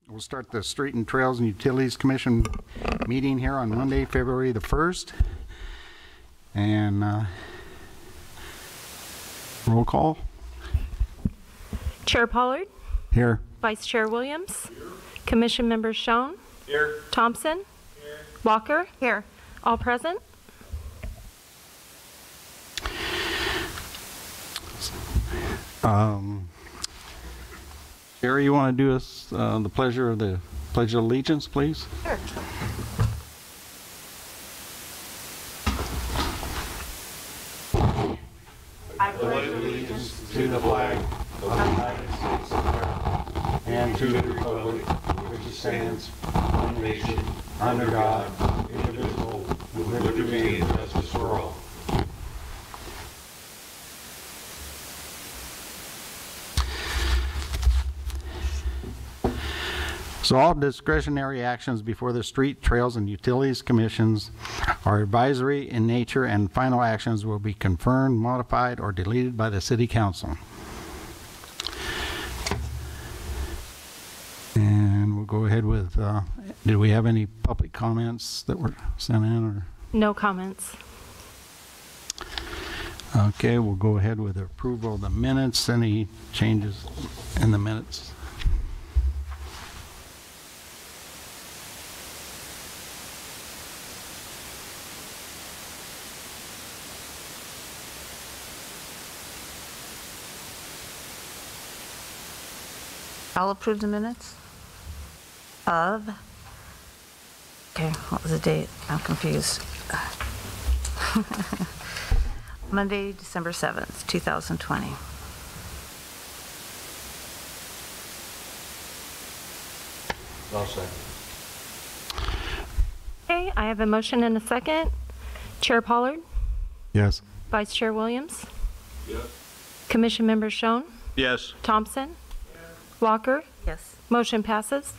We'll start the Street and Trails and Utilities Commission meeting here on Monday, February the 1st. And roll call. Chair Pollard. Here. Vice Chair Williams. Here. Commission members Schoen. Here. Thompson. Here. Walker. Here. All present. Gary, you want to do us the pleasure of the Pledge of Allegiance, please? Sure. I pledge allegiance to the flag of the United States of America and to the republic which stands one nation under God, indivisible, with liberty and justice for all. So all discretionary actions before the Street, Trails, and Utilities Commissions are advisory in nature, and final actions will be confirmed, modified, or deleted by the City Council. And we'll go ahead with, did we have any public comments that were sent in? Or? No comments. Okay, we'll go ahead with the approval of the minutes. Any changes in the minutes? I'll approve the minutes of, okay, what was the date? I'm confused. Monday, December 7th, 2020. I'll second. Okay, I have a motion and a second. Chair Pollard. Yes. Vice Chair Williams. Yes. Commission members Schoen. Yes. Thompson. Walker. Yes. Motion passes.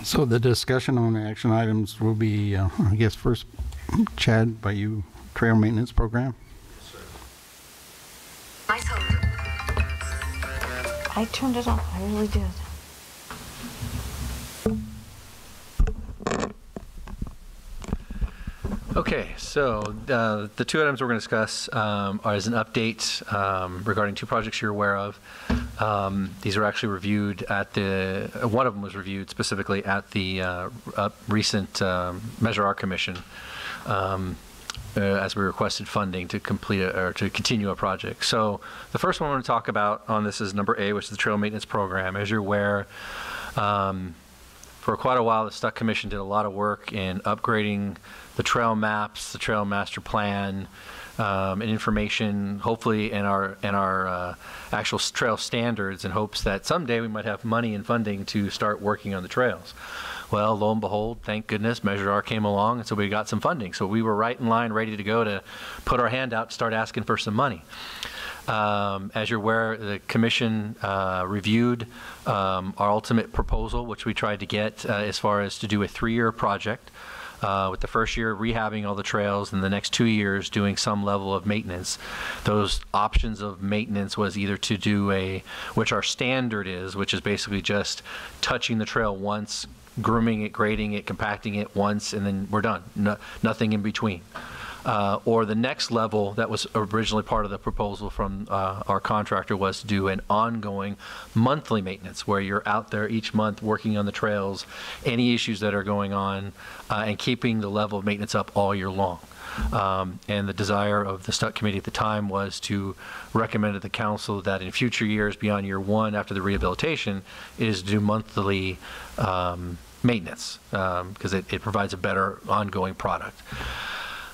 So the discussion on the action items will be, I guess, first, Chad, by you, Trail Maintenance Program. I turned it on. I really did. Okay, so the two items we're going to discuss are as an update regarding two projects you're aware of. These were actually reviewed at the, one of them was reviewed specifically at the recent Measure R Commission as we requested funding to complete or to continue a project. So the first one I want to talk about on this is number A, which is the Trail Maintenance Program. As you're aware, for quite a while, the Stuck Commission did a lot of work in upgrading the trail maps, the trail master plan, and information, hopefully in our actual trail standards, in hopes that someday we might have money and funding to start working on the trails. Well, lo and behold, thank goodness, Measure R came along, and so we got some funding. So we were right in line, ready to go to put our hand out, start asking for some money. As you're aware, the commission reviewed our ultimate proposal, which we tried to get as far as to do a 3-year project, with the first year rehabbing all the trails and the next 2 years doing some level of maintenance. Those options of maintenance was either to do which our standard is, which is basically just touching the trail once, grooming it, grading it, compacting it once, and then we're done. Nothing in between. Or the next level that was originally part of the proposal from our contractor was to do an ongoing monthly maintenance where you're out there each month working on the trails, any issues that are going on, and keeping the level of maintenance up all year long. And the desire of the Stuck Committee at the time was to recommend to the council that in future years beyond year 1 after the rehabilitation is to do monthly maintenance because it provides a better ongoing product.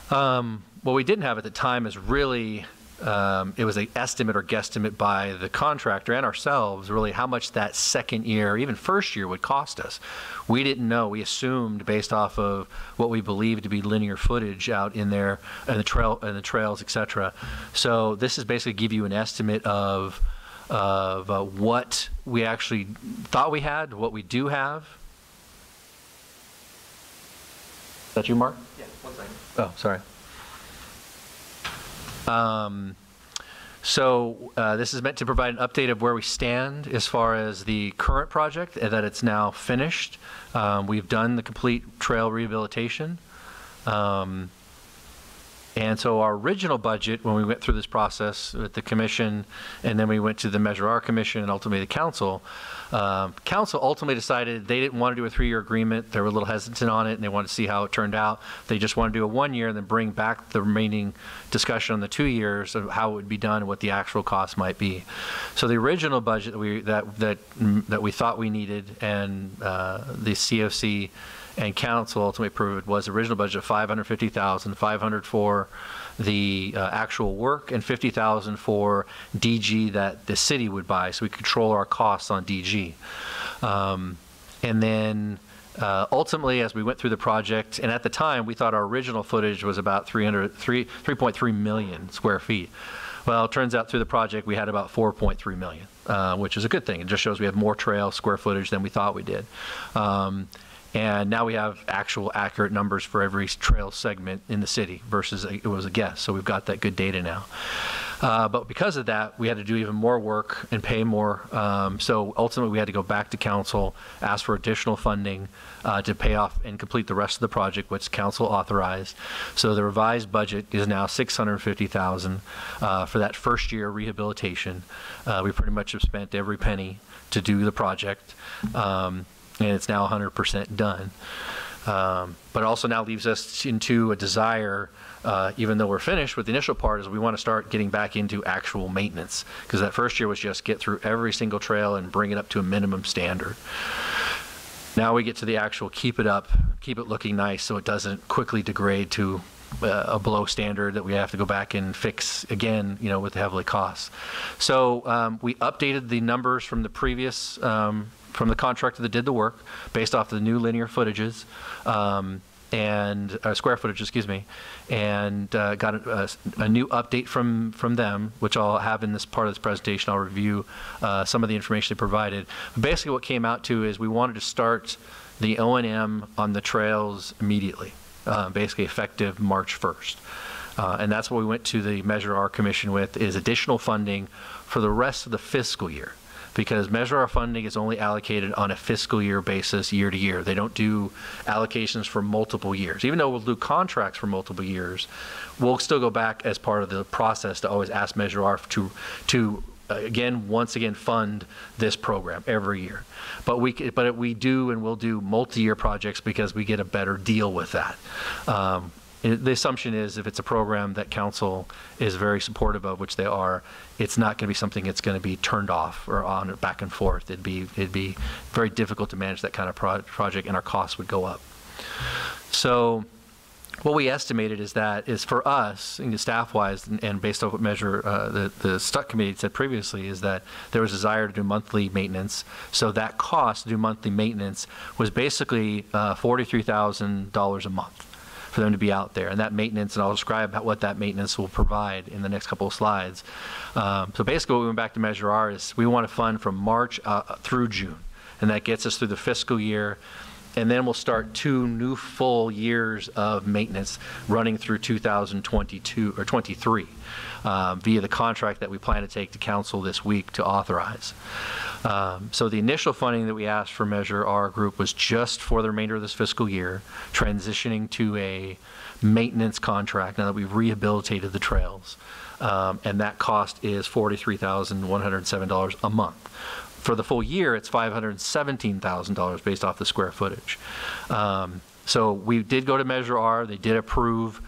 What we didn't have at the time is really, it was an estimate or guesstimate by the contractor and ourselves, really how much that second year, even first year, would cost us. We didn't know. We assumed based off of what we believed to be linear footage out in there and the trails, etc. So this is basically give you an estimate of what we actually thought we had, what we do have. that you, Mark? Yeah, 1 second. Oh, sorry. This is meant to provide an update of where we stand as far as the current project, and that it's now finished. We've done the complete trail rehabilitation. And so our original budget, when we went through this process with the commission, and then we went to the Measure R Commission and ultimately the council, council ultimately decided they didn't want to do a 3-year agreement. They were a little hesitant on it, and they wanted to see how it turned out. They just want to do a 1 year and then bring back the remaining discussion on the 2 years of how it would be done and what the actual cost might be. So the original budget that we thought we needed, and the COC and council ultimately approved, was the original budget of $550,000, $500 for the actual work, and $50,000 for DG that the city would buy, so we control our costs on DG. And then ultimately, as we went through the project, and at the time we thought our original footage was about 3.3 million square feet. Well, it turns out through the project we had about 4.3 million, which is a good thing. It just shows we have more trail square footage than we thought we did. And now we have actual accurate numbers for every trail segment in the city versus it was a guess. So we've got that good data now. But because of that, we had to do even more work and pay more. So ultimately, we had to go back to council, ask for additional funding to pay off and complete the rest of the project, which council authorized. So the revised budget is now $650,000 for that first year rehabilitation. We pretty much have spent every penny to do the project. And it's now 100% done. But it also now leaves us into a desire, even though we're finished with the initial part, is we want to start getting back into actual maintenance, because that first year was just get through every single trail and bring it up to a minimum standard. Now we get to the actual keep it up, keep it looking nice so it doesn't quickly degrade to a below standard that we have to go back and fix again, you know, with the heavily costs. So we updated the numbers from the previous from the contractor that did the work based off the new linear footages and square footage, excuse me, and got a new update from them, which I'll have in this part of this presentation. I'll review some of the information they provided. Basically what came out to is we wanted to start the O&M on the trails immediately, basically effective March 1st. And that's what we went to the Measure R Commission with, is additional funding for the rest of the fiscal year. Because Measure R funding is only allocated on a fiscal year basis, year to year. They don't do allocations for multiple years. Even though we'll do contracts for multiple years, we'll still go back as part of the process to always ask Measure R to once again fund this program every year. But we do and will do multi-year projects because we get a better deal with that. The assumption is if it's a program that council is very supportive of, which they are, it's not going to be something that's going to be turned off or on or back and forth. It'd be very difficult to manage that kind of project, and our costs would go up. So what we estimated is for us, staff-wise, and based on what Measure the STUC committee said previously, is that there was a desire to do monthly maintenance. So that cost to do monthly maintenance was basically $43,000 a month for them to be out there. And that maintenance, and I'll describe what that maintenance will provide in the next couple of slides. So basically what we went back to Measure R is we want to fund from March through June. And that gets us through the fiscal year. And then we'll start 2 new full years of maintenance running through 2022 or 23 via the contract that we plan to take to council this week to authorize. So the initial funding that we asked for Measure R group was just for the remainder of this fiscal year, transitioning to a maintenance contract now that we've rehabilitated the trails. And that cost is $43,107 a month. For the full year, it's $517,000 based off the square footage. So we did go to Measure R. They did approve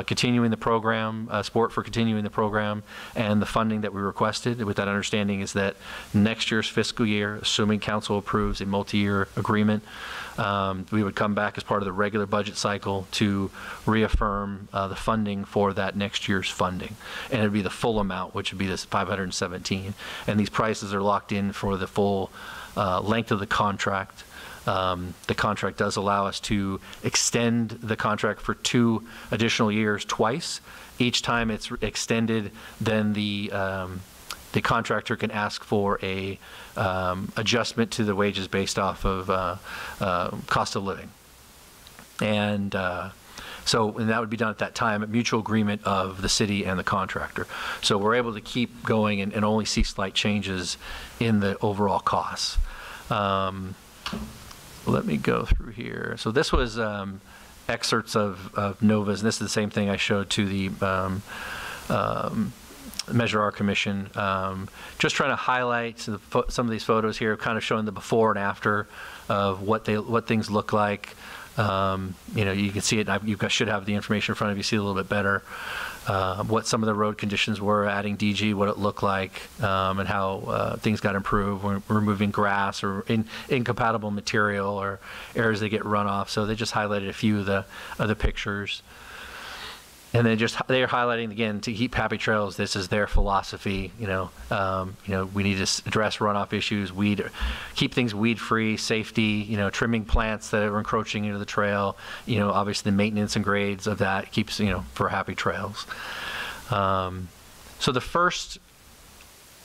continuing the program, support for continuing the program, and the funding that we requested. With that understanding is that next year's fiscal year, assuming council approves a multi-year agreement, we would come back as part of the regular budget cycle to reaffirm the funding for that next year's funding. And it would be the full amount, which would be this $517. And these prices are locked in for the full length of the contract. The contract does allow us to extend the contract for 2 additional years twice. Each time it's extended, then the contractor can ask for a adjustment to the wages based off of cost of living. And So, and that would be done at that time at mutual agreement of the city and the contractor. So we're able to keep going and only see slight changes in the overall costs. Let me go through here. So this was excerpts of NOVAs, and this is the same thing I showed to the Measure R Commission. Just trying to highlight some of these photos here, kind of showing the before and after of what things look like. You know, you can see it. You should have the information in front of you, see a little bit better what some of the road conditions were, adding DG, what it looked like, and how things got improved. We're removing grass or incompatible material or areas that get runoff. So they just highlighted a few of the pictures. And then they're highlighting again to keep happy trails. This is their philosophy. You know, we need to address runoff issues, keep things weed-free, safety. You know, trimming plants that are encroaching into the trail. You know, obviously the maintenance and grades of that keeps for happy trails. So the first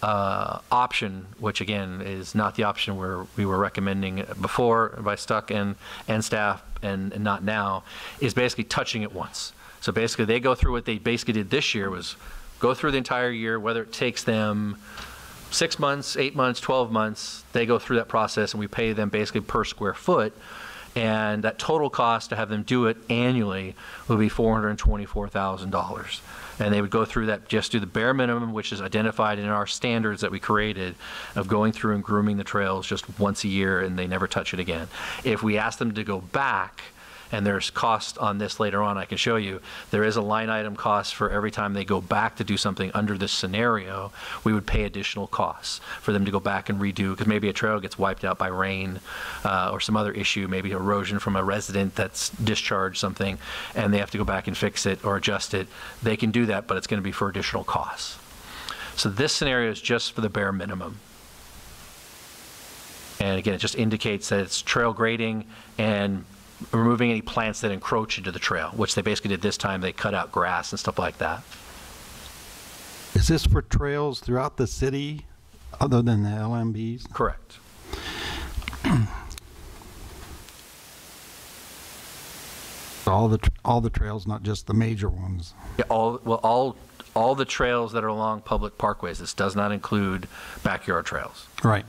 option, which again is not the option we were recommending before by Stuck and staff, and not now, is basically touching it once. So basically, they go through what they basically did this year was go through the entire year, whether it takes them 6 months, 8 months, 12 months, they go through that process and we pay them basically per square foot. And that total cost to have them do it annually would be $424,000. And they would go through that, just do the bare minimum, which is identified in our standards that we created of going through and grooming the trails just once a year, and they never touch it again. If we ask them to go back, and there's cost on this later on, I can show you, there is a line item cost for every time they go back to do something under this scenario, we would pay additional costs for them to go back and redo, because maybe a trail gets wiped out by rain or some other issue, maybe erosion from a resident that's discharged something, and they have to go back and fix it or adjust it. They can do that, but it's going to be for additional costs. So this scenario is just for the bare minimum. And again, it just indicates that it's trail grading and removing any plants that encroach into the trail, which they basically did this time. They cut out grass and stuff like that. Is this for trails throughout the city other than the LMBs? Correct. All the trails, not just the major ones. Yeah, all the trails that are along public parkways. This does not include backyard trails. Right.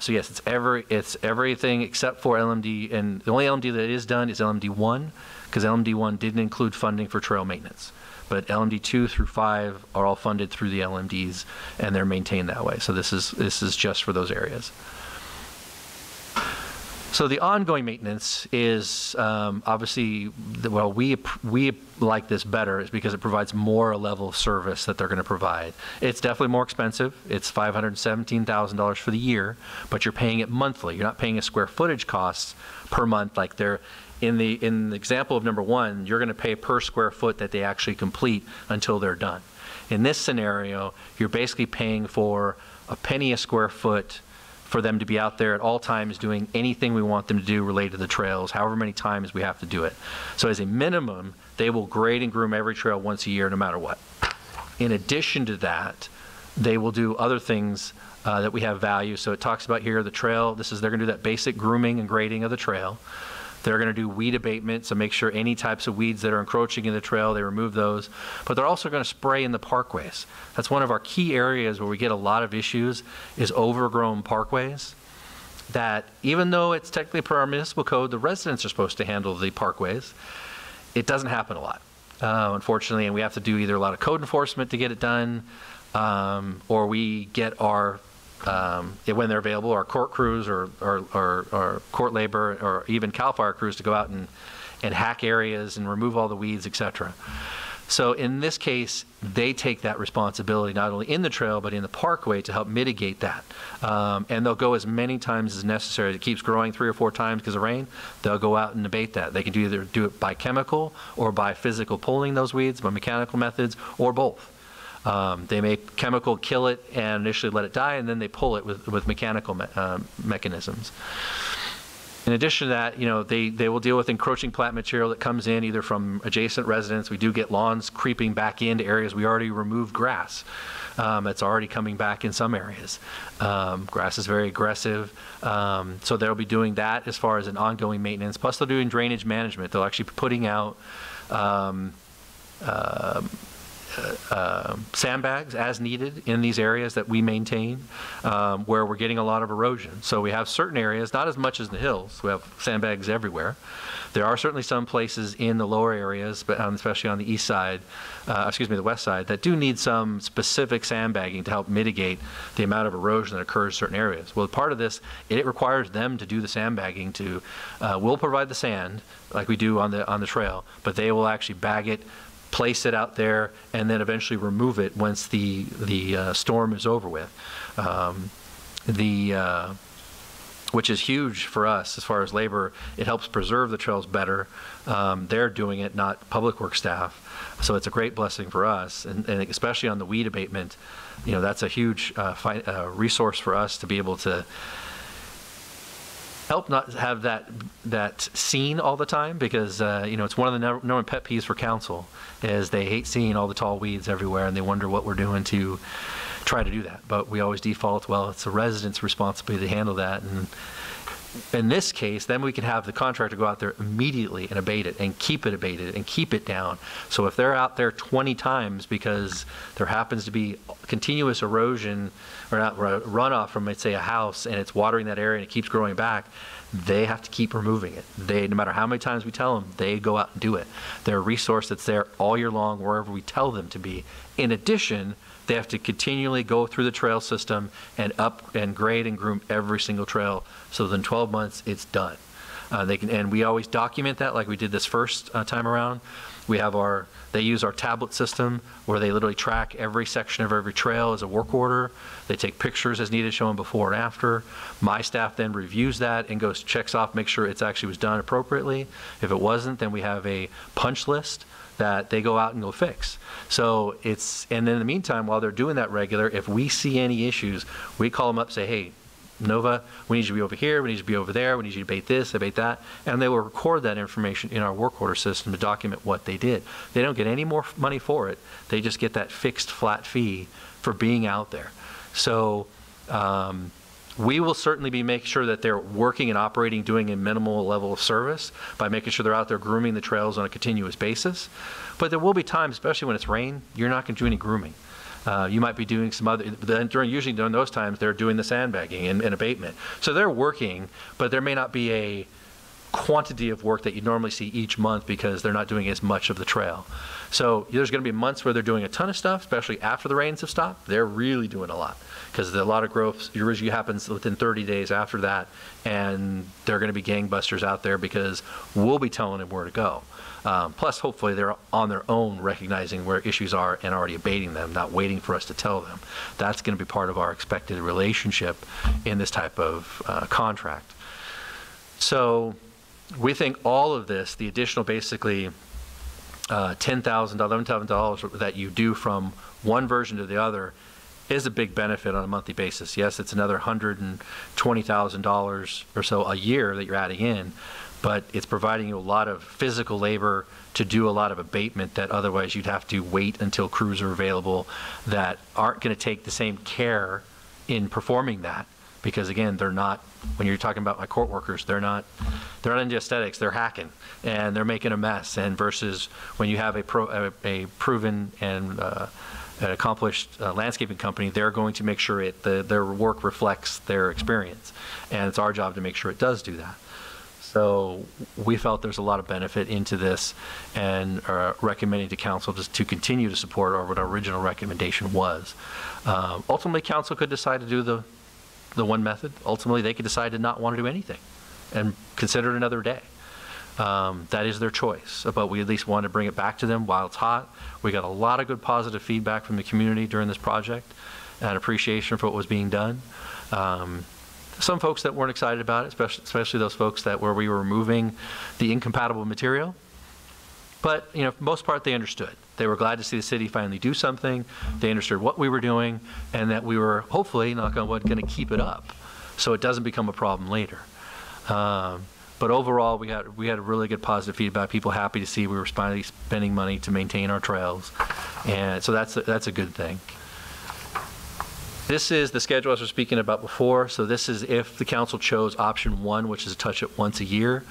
So yes, it's everything except for LMD, and the only LMD that is done is LMD 1, because LMD 1 didn't include funding for trail maintenance. But LMD 2 through 5 are all funded through the LMDs, and they're maintained that way. So this is just for those areas. So the ongoing maintenance is obviously, well, we like this better is because it provides more level of service that they're going to provide. It's definitely more expensive. It's $517,000 for the year, but you're paying it monthly. You're not paying a square footage cost per month like they're in the example of number 1. You're going to pay per square foot that they actually complete until they're done. In this scenario, you're basically paying for a penny a square foot for them to be out there at all times doing anything we want them to do related to the trails, however many times we have to do it. So as a minimum, they will grade and groom every trail once a year no matter what. In addition to that, they will do other things that we have value. So it talks about here the trail, they're going to do that basic grooming and grading of the trail. They're going to do weed abatement, so make sure any types of weeds that are encroaching in the trail, they remove those. But they're also going to spray in the parkways. That's one of our key areas where we get a lot of issues is overgrown parkways. That even though it's technically per our municipal code, the residents are supposed to handle the parkways. It doesn't happen a lot, unfortunately, and we have to do either a lot of code enforcement to get it done, or we get our when they're available, our court crews or court labor or even CAL FIRE crews to go out and hack areas and remove all the weeds, etc. So in this case, they take that responsibility not only in the trail but in the parkway to help mitigate that. And they'll go as many times as necessary. It keeps growing 3 or 4 times because of rain. They'll go out and abate that. They can either do it by chemical or by physical pulling those weeds, by mechanical methods, or both. They may chemical kill it and initially let it die, and then they pull it with mechanical mechanisms. In addition to that, they will deal with encroaching plant material that comes in either from adjacent residents. We do get lawns creeping back into areas we already removed grass. It's already coming back in some areas. Grass is very aggressive. So they'll be doing that as far as an ongoing maintenance. Plus, they're doing drainage management. They'll actually be putting out sandbags as needed in these areas that we maintain, where we're getting a lot of erosion. So we have certain areas, not as much as the hills. We have sandbags everywhere. There are certainly some places in the lower areas, but especially on the east side, the west side, that do need some specific sandbagging to help mitigate the amount of erosion that occurs in certain areas. Well, part of this, it requires them to do the sandbagging. We'll provide the sand like we do on the trail, but they will actually bag it, place it out there, and then eventually remove it once the storm is over with. Which is huge for us as far as labor. It helps preserve the trails better. They're doing it, not public works staff. So it's a great blessing for us, and especially on the weed abatement. That's a huge resource for us to be able to help not have that seen all the time, because it's one of the number one pet peeves for council is they hate seeing all the tall weeds everywhere, and they wonder what we're doing to try to do that. But we always default, well, it's the residents' responsibility to handle that. And in this case, then we can have the contractor go out there immediately and abate it and keep it abated and keep it down. So if they're out there 20 times because there happens to be continuous erosion or not runoff from, let's say, a house, and it's watering that area and it keeps growing back, they have to keep removing it. No matter how many times we tell them, they go out and do it. They're a resource that's there all year long, wherever we tell them to be. In addition, they have to continually go through the trail system and up and grade and groom every single trail. So within 12 months, it's done. And we always document that, like we did this first time around. They use our tablet system where they literally track every section of every trail as a work order. They take pictures as needed, showing before and after. My staff then reviews that and checks off, make sure it actually was done appropriately. If it wasn't, then we have a punch list that they go out and go fix. So and then in the meantime, while they're doing that regular, if we see any issues, we call them up, say, hey, Nova, we need you to be over here, we need you to be over there, we need you to abate this, abate that, and they will record that information in our work order system to document what they did. They don't get any more money for it. They just get that fixed flat fee for being out there. So we will certainly be making sure that they're working and operating, doing a minimal level of service by making sure they're out there grooming the trails on a continuous basis. But there will be times, especially when it's rain, you're not going to do any grooming. You might be doing some other, usually during those times, they're doing the sandbagging and abatement. So they're working, but there may not be a quantity of work that you normally see each month because they're not doing as much of the trail. So there's going to be months where they're doing a ton of stuff, especially after the rains have stopped. They're really doing a lot because a lot of growth usually happens within 30 days after that, and they're going to be gangbusters out there because we'll be telling them where to go. Plus, hopefully, they're on their own recognizing where issues are and already abating them, not waiting for us to tell them. That's going to be part of our expected relationship in this type of contract. So we think all of this, the additional basically $10,000, $11,000 that you do from one version to the other is a big benefit on a monthly basis. Yes, it's another $120,000 or so a year that you're adding in, but it's providing you a lot of physical labor to do a lot of abatement that otherwise you'd have to wait until crews are available that aren't going to take the same care in performing that. Because again, they're not, when you're talking about my court workers, they're not into aesthetics, they're hacking and they're making a mess. And versus when you have a proven and an accomplished landscaping company, they're going to make sure their work reflects their experience. And it's our job to make sure it does do that. So we felt there's a lot of benefit into this and are recommending to council just to continue to support what our original recommendation was. Ultimately, council could decide to do the one method. Ultimately, they could decide to not want to do anything and consider it another day. That is their choice, but we at least want to bring it back to them while it's hot. We got a lot of good positive feedback from the community during this project and appreciation for what was being done. Some folks that weren't excited about it, especially those folks where we were removing the incompatible material. But, for the most part, they understood. They were glad to see the city finally do something. They understood what we were doing and that we were, hopefully, knock on wood, going to keep it up so it doesn't become a problem later. But overall, we had a really good positive feedback. People happy to see we were finally spending money to maintain our trails. And so that's a good thing. This is the schedule as we're speaking about before. So this is if the council chose option 1, which is to touch it once a year.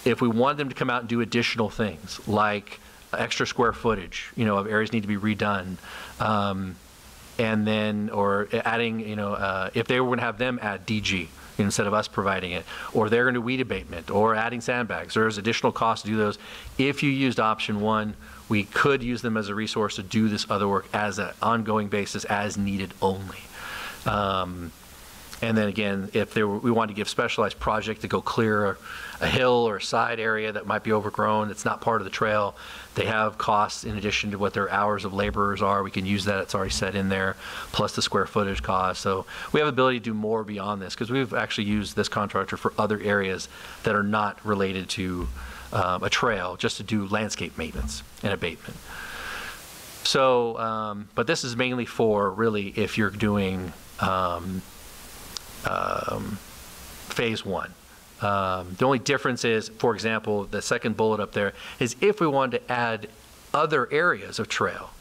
If we wanted them to come out and do additional things like extra square footage, of areas need to be redone, and then, or adding, if they were going to have them add DG instead of us providing it, or they're going to do weed abatement, or adding sandbags, there's additional costs to do those. If you used option 1, we could use them as a resource to do this other work as an ongoing basis, as needed only. And then again, if we wanted to give specialized project to go clear a hill or a side area that might be overgrown, that's not part of the trail, they have costs in addition to what their hours of laborers are. We can use that, it's already set in there, plus the square footage cost. So we have the ability to do more beyond this, because we've actually used this contractor for other areas that are not related to a trail, just to do landscape maintenance and abatement. So, but this is mainly for really if you're doing phase 1. The only difference is, for example, the second bullet up there is if we wanted to add other areas of trail,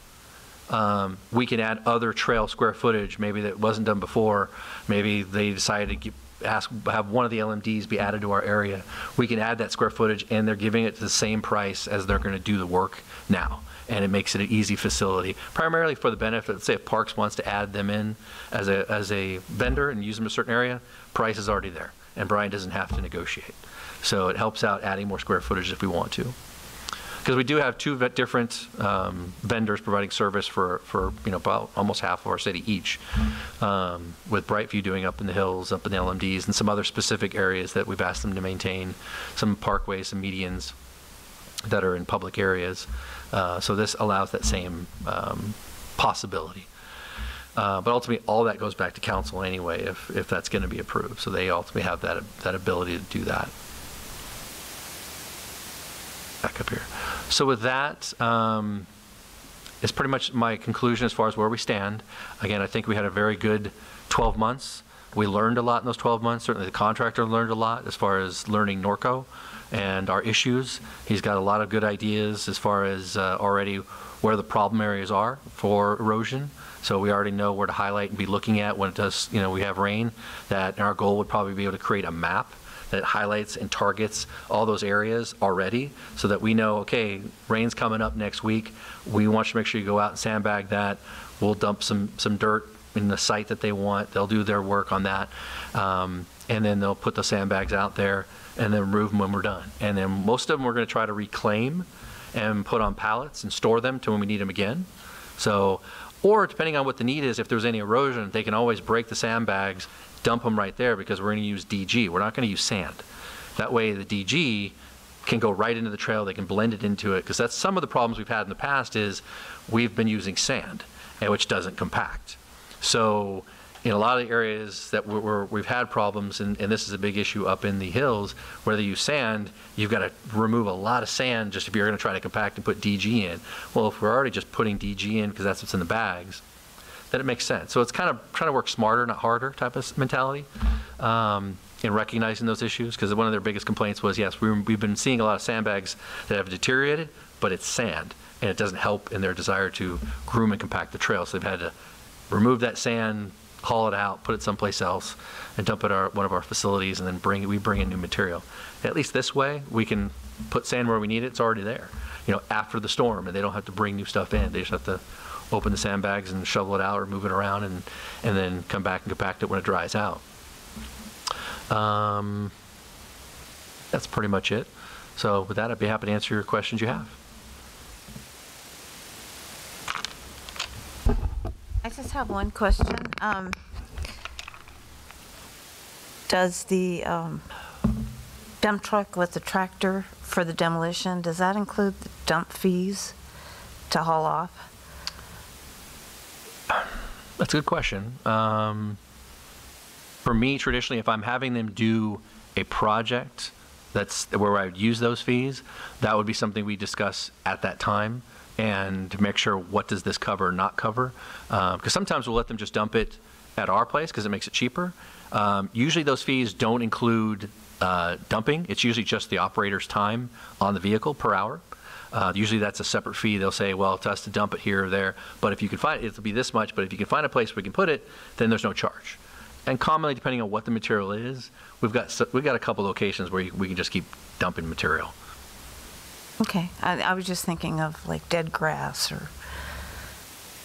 we can add other trail square footage, maybe that wasn't done before. Maybe they decided to have one of the LMDs be added to our area. We can add that square footage, and they're giving it the same price as they're going to do the work now. And it makes it an easy facility, primarily for the benefit. Let's say if Parks wants to add them in as a vendor and use them in a certain area, price is already there, and Brian doesn't have to negotiate. So it helps out adding more square footage if we want to. Because we do have 2 different vendors providing service for about almost half of our city each, with Brightview doing up in the hills, up in the LMDs, and some other specific areas that we've asked them to maintain, some parkways, some medians that are in public areas. So this allows that same possibility. But ultimately, all that goes back to council anyway, if that's going to be approved. So they ultimately have that ability to do that. Back up here. So with that, is pretty much my conclusion as far as where we stand. Again, I think we had a very good 12 months. We learned a lot in those 12 months. Certainly the contractor learned a lot as far as learning Norco and our issues. He's got a lot of good ideas as far as already where the problem areas are for erosion. So we already know where to highlight and be looking at when it does, we have rain. That our goal would probably be able to create a map that highlights and targets all those areas already, so that we know, okay, rain's coming up next week. We want you to make sure you go out and sandbag that. We'll dump some dirt in the site that they want. They'll do their work on that. And then they'll put the sandbags out there and then remove them when we're done. And then most of them we're going to try to reclaim and put on pallets and store them to when we need them again. So, or depending on what the need is, if there's any erosion, they can always break the sandbags, dump them right there, because we're going to use DG. We're not going to use sand. That way the DG can go right into the trail. They can blend it into it, because that's some of the problems we've had in the past is we've been using sand, which doesn't compact. So in a lot of areas that we've had problems, and this is a big issue up in the hills, where they use sand, you've got to remove a lot of sand just if you're going to try to compact and put DG in. Well, if we're already just putting DG in because that's what's in the bags, then it makes sense. So it's kind of trying to work smarter, not harder type of mentality in recognizing those issues, because one of their biggest complaints was, yes, we've been seeing a lot of sandbags that have deteriorated, but it's sand, and it doesn't help in their desire to groom and compact the trail. So they've had to remove that sand, haul it out, put it someplace else, and dump it at one of our facilities, and then we bring in new material. At least this way, we can put sand where we need it. It's already there, after the storm, and they don't have to bring new stuff in. They just have to open the sandbags and shovel it out or move it around, and then come back and compact it when it dries out. That's pretty much it. So with that, I'd be happy to answer your questions you have. I just have one question. Does the dump truck with the tractor for the demolition, does that include the dump fees to haul off? That's a good question. For me, traditionally, if I'm having them do a project that's where I would use those fees, that would be something we discuss at that time, and to make sure what does this cover or not cover. Because sometimes we'll let them just dump it at our place because it makes it cheaper. Usually those fees don't include dumping. It's usually just the operator's time on the vehicle per hour. Usually that's a separate fee. They'll say, well, to us to dump it here or there, but if you can find it, it'll be this much, but if you can find a place where we can put it, then there's no charge. And commonly, depending on what the material is, we've got a couple locations where we can just keep dumping material. Okay, I was just thinking of like dead grass or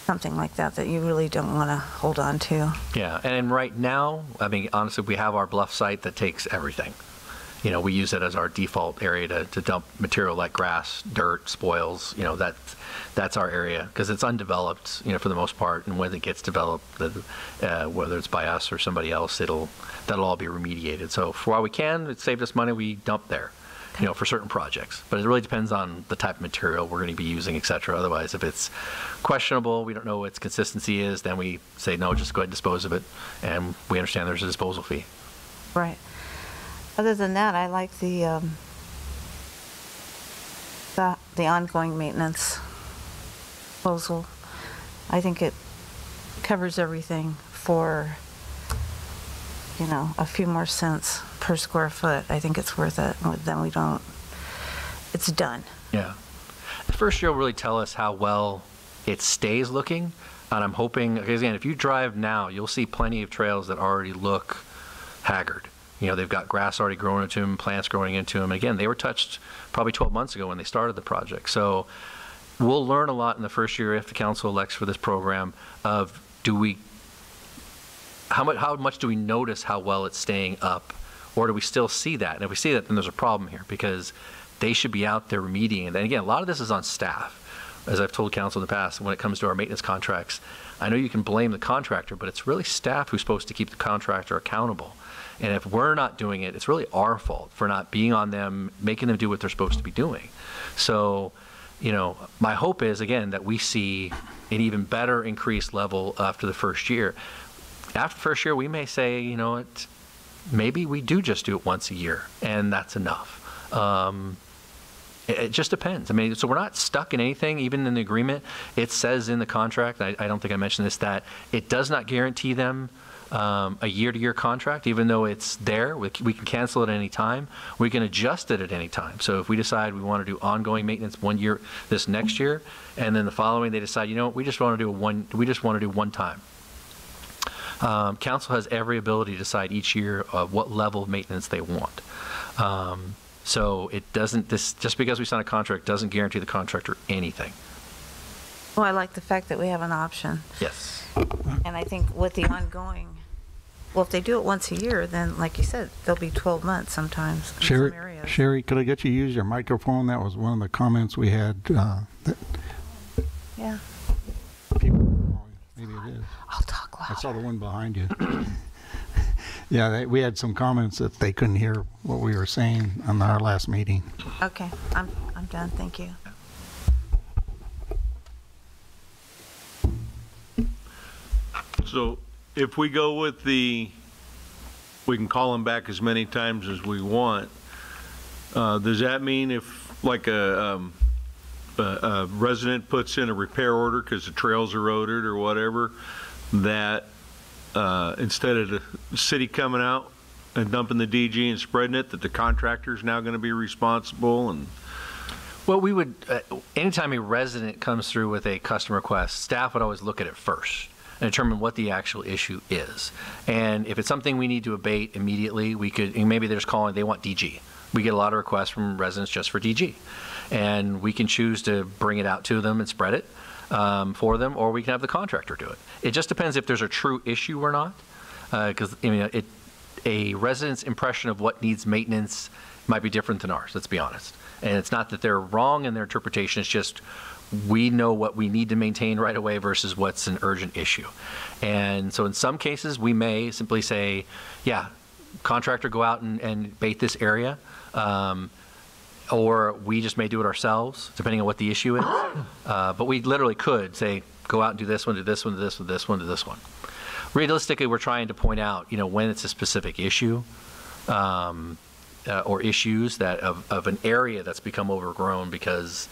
something like that that you really don't want to hold on to. Yeah, and right now, I mean, honestly, we have our Bluff site that takes everything. You know, we use it as our default area to dump material like grass, dirt, spoils. You know, that's our area because it's undeveloped, you know, for the most part. And when it gets developed, whether it's by us or somebody else, that'll all be remediated. So for while we can, it saved us money. We dump there, you know, for certain projects. But it really depends on the type of material we're going to be using, et cetera. Otherwise, if it's questionable, we don't know what its consistency is, then we say, no, just go ahead and dispose of it. And we understand there's a disposal fee. Right. Other than that, I like the ongoing maintenance proposal. I think it covers everything for, you know, a few more cents per square foot. I think it's worth it. Then we don't, it's done. Yeah. The first year will really tell us how well it stays looking. And I'm hoping, because again, if you drive now, you'll see plenty of trails that already look haggard. You know, they've got grass already growing into them, plants growing into them. And again, they were touched probably 12 months ago when they started the project. So we'll learn a lot in the first year if the council elects for this program of how much do we notice how well it's staying up, or do we still see that? And if we see that, then there's a problem here because they should be out there remediating. And then again, a lot of this is on staff. As I've told council in the past, when it comes to our maintenance contracts, I know you can blame the contractor, but it's really staff who's supposed to keep the contractor accountable. And if we're not doing it, it's really our fault for not being on them, making them do what they're supposed to be doing. So, you know, my hope is, again, that we see an even better increased level after the first year. After the first year, we may say, you know, maybe we do just do it once a year, and that's enough. It just depends. I mean, so we're not stuck in anything, even in the agreement. It says in the contract, I don't think I mentioned this, that it does not guarantee them a year-to-year contract, even though it's there. We can cancel it at any time. We can adjust it at any time. So if we decide we want to do ongoing maintenance 1 year, this next year, and then the following they decide, you know, we just want to do one time. Council has every ability to decide each year what level of maintenance they want. So it doesn't, just because we sign a contract doesn't guarantee the contractor anything. Well, I like the fact that we have an option. Yes. And I think with the ongoing, well, if they do it once a year, then like you said, there'll be 12 months sometimes in some areas. Sherry, could I get you to use your microphone? That was one of the comments we had. Yeah. Maybe it is. I'll talk loud. I saw the one behind you. Yeah, we had some comments that they couldn't hear what we were saying on our last meeting. Okay, I'm done. Thank you. So if we go with we can call them back as many times as we want, does that mean if like a resident puts in a repair order because the trails eroded or whatever, that instead of the city coming out and dumping the DG and spreading it, that the contractor's now going to be responsible? And well, we would, anytime a resident comes through with a custom request, staff would always look at it first and determine what the actual issue is. And if it's something we need to abate immediately, we could, and maybe they're just calling, they want DG. We get a lot of requests from residents just for DG. And we can choose to bring it out to them and spread it for them, or we can have the contractor do it. It just depends if there's a true issue or not. Because I mean, a resident's impression of what needs maintenance might be different than ours, let's be honest. And it's not that they're wrong in their interpretation, it's just we know what we need to maintain right away versus what's an urgent issue. And so in some cases, we may simply say, yeah, contractor go out and bait this area, or we just may do it ourselves, depending on what the issue is. But we literally could say, go out and do this one, do this one, do this one, do this one, do this one. Realistically, we're trying to point out, you know, when it's a specific issue, or issues that of an area that's become overgrown because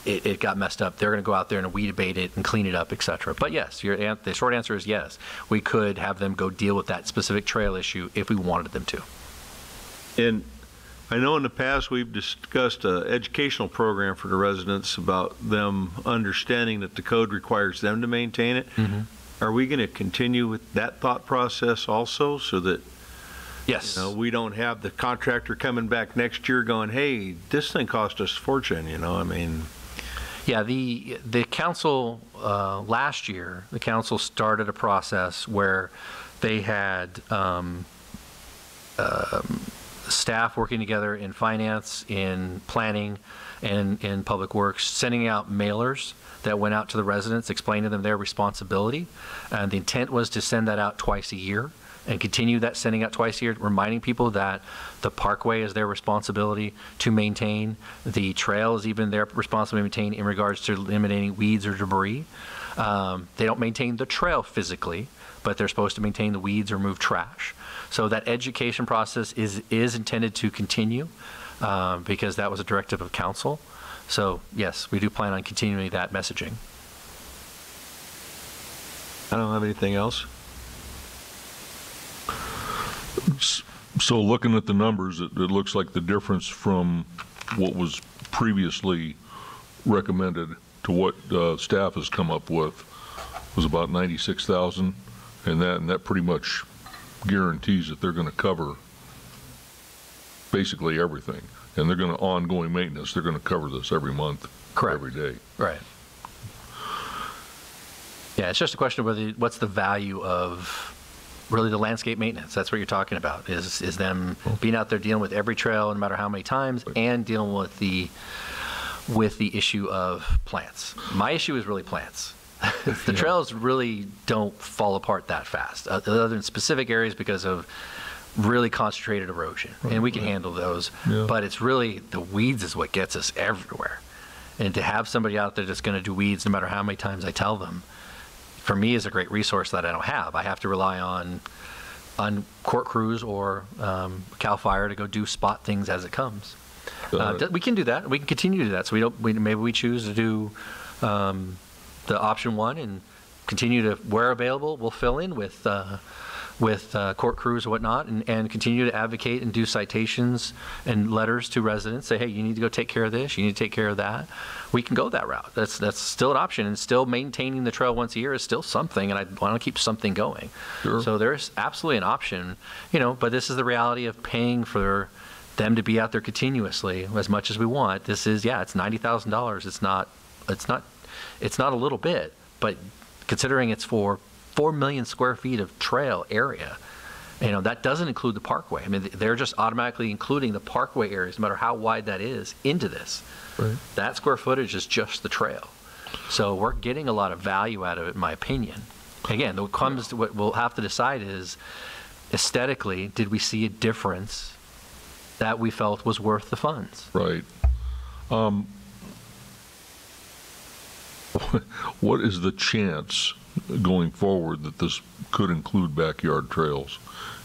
it got messed up. They're going to go out there and weed abate it and clean it up, et cetera. But yes, the short answer is yes. We could have them go deal with that specific trail issue if we wanted them to. And I know in the past we've discussed an educational program for the residents about them understanding that the code requires them to maintain it. Are we going to continue with that thought process also, so that Yes. we don't have the contractor coming back next year going, hey, this thing cost us a fortune, I mean. Yeah, the council, last year, the council started a process where they had staff working together in finance, in planning, and in public works, sending out mailers that went out to the residents, explaining to them their responsibility. And the intent was to send that out twice a year and continue that sending out twice a year, reminding people that the parkway is their responsibility to maintain. The trail is even their responsibility to maintain in regards to eliminating weeds or debris. They don't maintain the trail physically, but they're supposed to maintain the weeds or move trash. So that education process is intended to continue because that was a directive of council. So yes, we do plan on continuing that messaging. I don't have anything else. So looking at the numbers, it looks like the difference from what was previously recommended to what staff has come up with was about 96,000, and that pretty much guarantees that they're going to cover basically everything, and they're going to ongoing maintenance. They're going to cover this every month, Correct. every day. Right. Yeah, it's just a question of whether what's the value of really the landscape maintenance. That's what you're talking about, is them being out there dealing with every trail, no matter how many times, and dealing with the issue of plants. My issue is really plants. The trails really don't fall apart that fast, other than specific areas because of really concentrated erosion, and we can handle those. Yeah. But it's really the weeds is what gets us everywhere. And to have somebody out there that's going to do weeds, no matter how many times I tell them, for me is a great resource that I don't have. I have to rely on court crews or CAL FIRE to go do spot things as it comes. We can do that. We can continue to do that. So maybe we choose to do the option one and continue to, where available, we'll fill in with court crews or whatnot, and continue to advocate and do citations and letters to residents. Say, hey, you need to go take care of this. You need to take care of that. We can go that route. That's still an option, and still maintaining the trail once a year is still something, and I want to keep something going. Sure. So there's absolutely an option, but this is the reality of paying for them to be out there continuously as much as we want. This is, it's $90,000. It's not a little bit, but considering it's for 4 million square feet of trail area, that doesn't include the parkway. I mean, they're just automatically including the parkway areas, no matter how wide that is, into this. Right. That square footage is just the trail. So we're getting a lot of value out of it, in my opinion. Again, what comes to what we'll have to decide is, aesthetically, did we see a difference that we felt was worth the funds? Right. What is the chance going forward that this could include backyard trails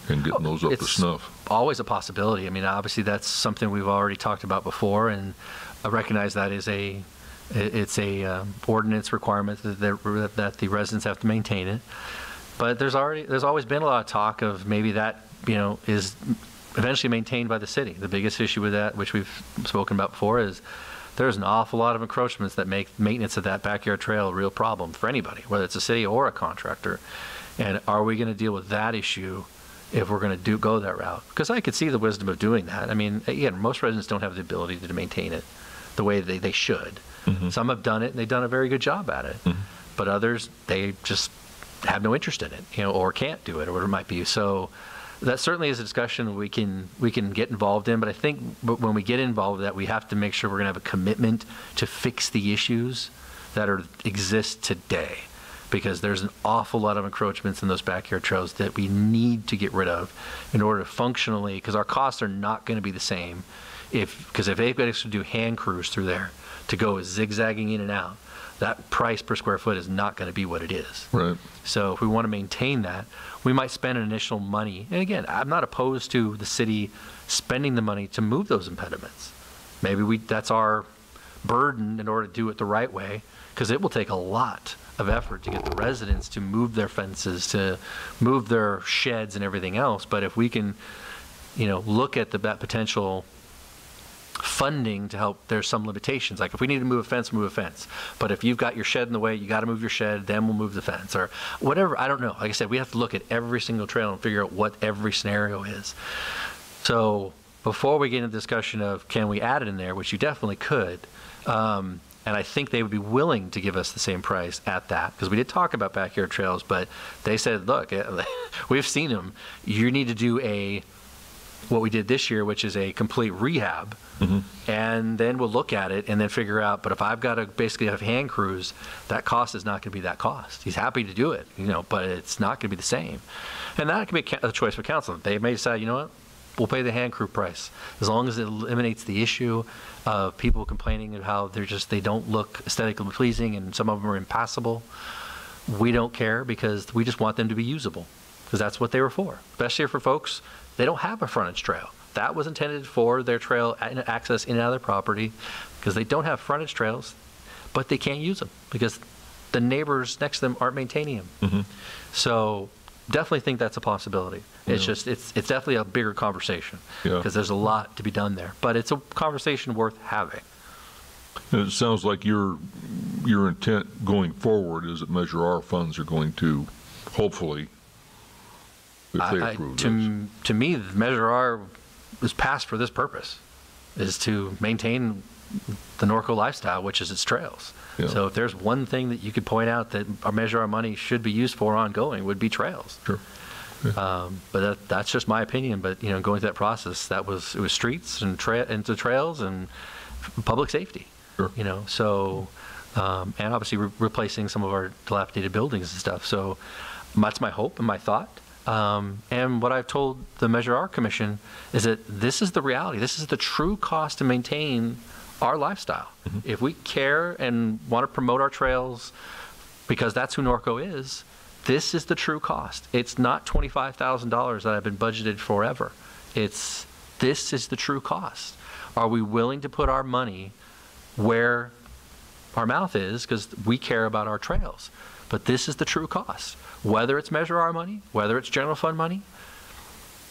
and getting those up to snuff? Always a possibility. I mean, obviously that's something we've already talked about before, and I recognize that is it's a ordinance requirement that the residents have to maintain it. But there's always been a lot of talk of maybe that is eventually maintained by the city. The biggest issue with that, which we've spoken about before, is there's an awful lot of encroachments that make maintenance of that backyard trail a real problem for anybody, whether it's a city or a contractor. And are we going to deal with that issue if we're going to go that route? Because I could see the wisdom of doing that. I mean, again, most residents don't have the ability to maintain it the way they should. Mm-hmm. Some have done it, and they've done a very good job at it. Mm-hmm. But others, they just have no interest in it, or can't do it, or whatever it might be. So that certainly is a discussion we can get involved in, but I think when we get involved with that, we have to make sure we're going to have a commitment to fix the issues that exist today, because there's an awful lot of encroachments in those backyard trails that we need to get rid of in order to functionally, because our costs are not going to be the same because if they've got to do hand crews through there to go zigzagging in and out, that price per square foot is not going to be what it is. Right. So if we want to maintain that, we might spend an initial money. And again, I'm not opposed to the city spending the money to move those impediments. Maybe that's our burden in order to do it the right way, because it will take a lot of effort to get the residents to move their fences, to move their sheds and everything else. But if we can, look at that potential funding to help. There's some limitations. Like if we need to move a fence, move a fence. But if you've got your shed in the way, you got to move your shed, then we'll move the fence or whatever. I don't know. Like I said, we have to look at every single trail and figure out what every scenario is. So before we get into the discussion of can we add it in there, which you definitely could, and I think they would be willing to give us the same price at that, because we did talk about backyard trails, but they said, look, we've seen them. You need to do what we did this year, which is a complete rehab, and then we'll look at it and then figure out, but if I've got to basically have hand crews, that cost is not going to be that cost. He's happy to do it, but it's not going to be the same. And that can be a choice for council. They may decide, you know what, we'll pay the hand crew price, as long as it eliminates the issue of people complaining of how they don't look aesthetically pleasing and some of them are impassable. We don't care, because we just want them to be usable, because that's what they were for. Especially for folks, they don't have a frontage trail. That was intended for their trail access in and out of their property, because they don't have frontage trails, but they can't use them because the neighbors next to them aren't maintaining them. So definitely think that's a possibility. It's just, it's definitely a bigger conversation, because there's a lot to be done there, but it's a conversation worth having. And it sounds like your intent going forward is that Measure R funds are going to, hopefully, if they approve this. To me, the Measure R was passed for this purpose, is to maintain the Norco lifestyle, which is its trails. So if there's one thing that you could point out that our Measure R money should be used for ongoing, would be trails. Sure. But that's just my opinion. But going through that process, it was streets and into trails and public safety. Sure. So and obviously replacing some of our dilapidated buildings and stuff. So that's my hope and my thought. And what I've told the Measure R Commission is that this is the reality. This is the true cost to maintain our lifestyle. If we care and want to promote our trails, because that's who Norco is, this is the true cost. It's not $25,000 that I've been budgeted forever. This is the true cost. Are we willing to put our money where our mouth is, because we care about our trails? But this is the true cost. Whether it's Measure R money, whether it's general fund money,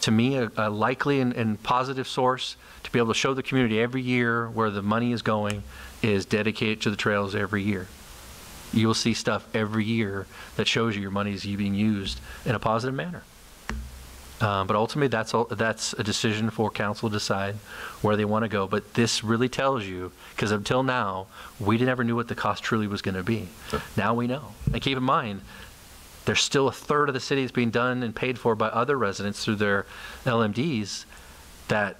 to me, a likely and positive source to be able to show the community every year where the money is going is dedicated to the trails every year. You'll see stuff every year that shows you your money is being used in a positive manner. But ultimately, that's a decision for council to decide where they want to go. But this really tells you, because until now, we never knew what the cost truly was going to be. Sure. Now we know. And keep in mind, there's still a third of the city is being done and paid for by other residents through their LMDs that,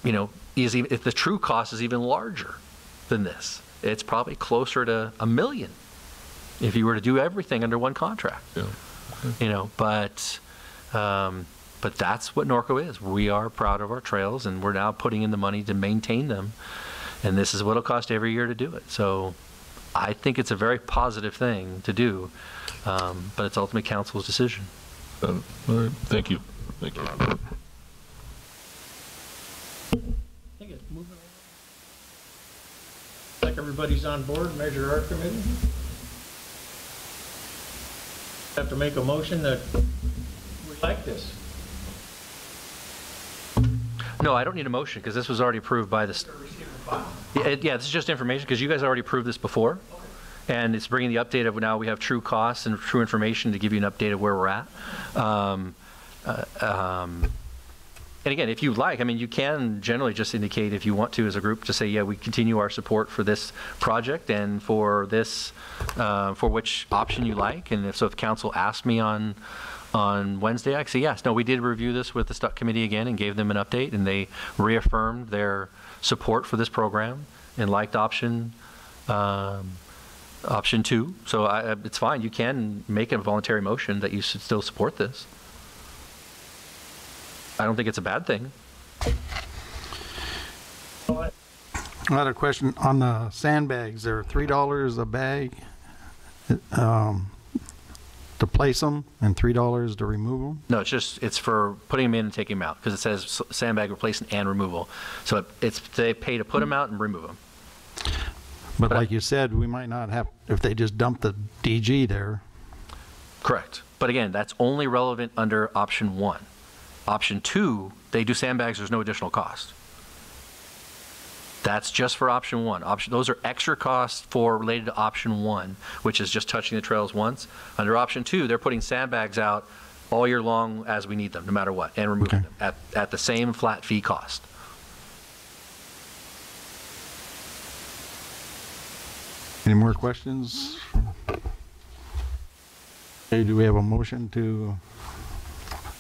if the true cost is even larger than this. It's probably closer to $1 million if you were to do everything under one contract. But that's what Norco is. We are proud of our trails, and we're now putting in the money to maintain them, and this is what it'll cost every year to do it. So I think it's a very positive thing to do, but it's ultimately council's decision. All right. Thank you. Thank you. I think it's moving along. Like everybody's on board, Measure R committee. Have to make a motion that we like this. No, I don't need a motion, because this was already approved by the. Yeah, this is just information, because you guys already approved this before. And it's bringing the update of now we have true costs and true information to give you an update of where we're at. And again, if you like, you can generally just indicate, if you want to as a group, to say, yeah, we continue our support for this project and for this, for which option you like. And if council asked me on Wednesday, I can say, yes, no, we did review this with the Stuck Committee again and gave them an update, and they reaffirmed their support for this program and liked option 2. So it's fine. You can make a voluntary motion that you should still support this. I don't think it's a bad thing. I had a question on the sandbags. They're $3 a bag to place them and $3 to remove them? No, it's for putting them in and taking them out, because it says sandbag replacement and removal. So they pay to put them out and remove them. But like you said, we might not have, if they just dump the DG there. Correct. But again, that's only relevant under option 1. Option 2, they do sandbags, there's no additional cost. That's just for option one. Those are extra costs related to option one, which is just touching the trails once. Under option two, they're putting sandbags out all year long as we need them, no matter what, and removing them at the same flat fee cost. Any more questions? Okay, do we have a motion to,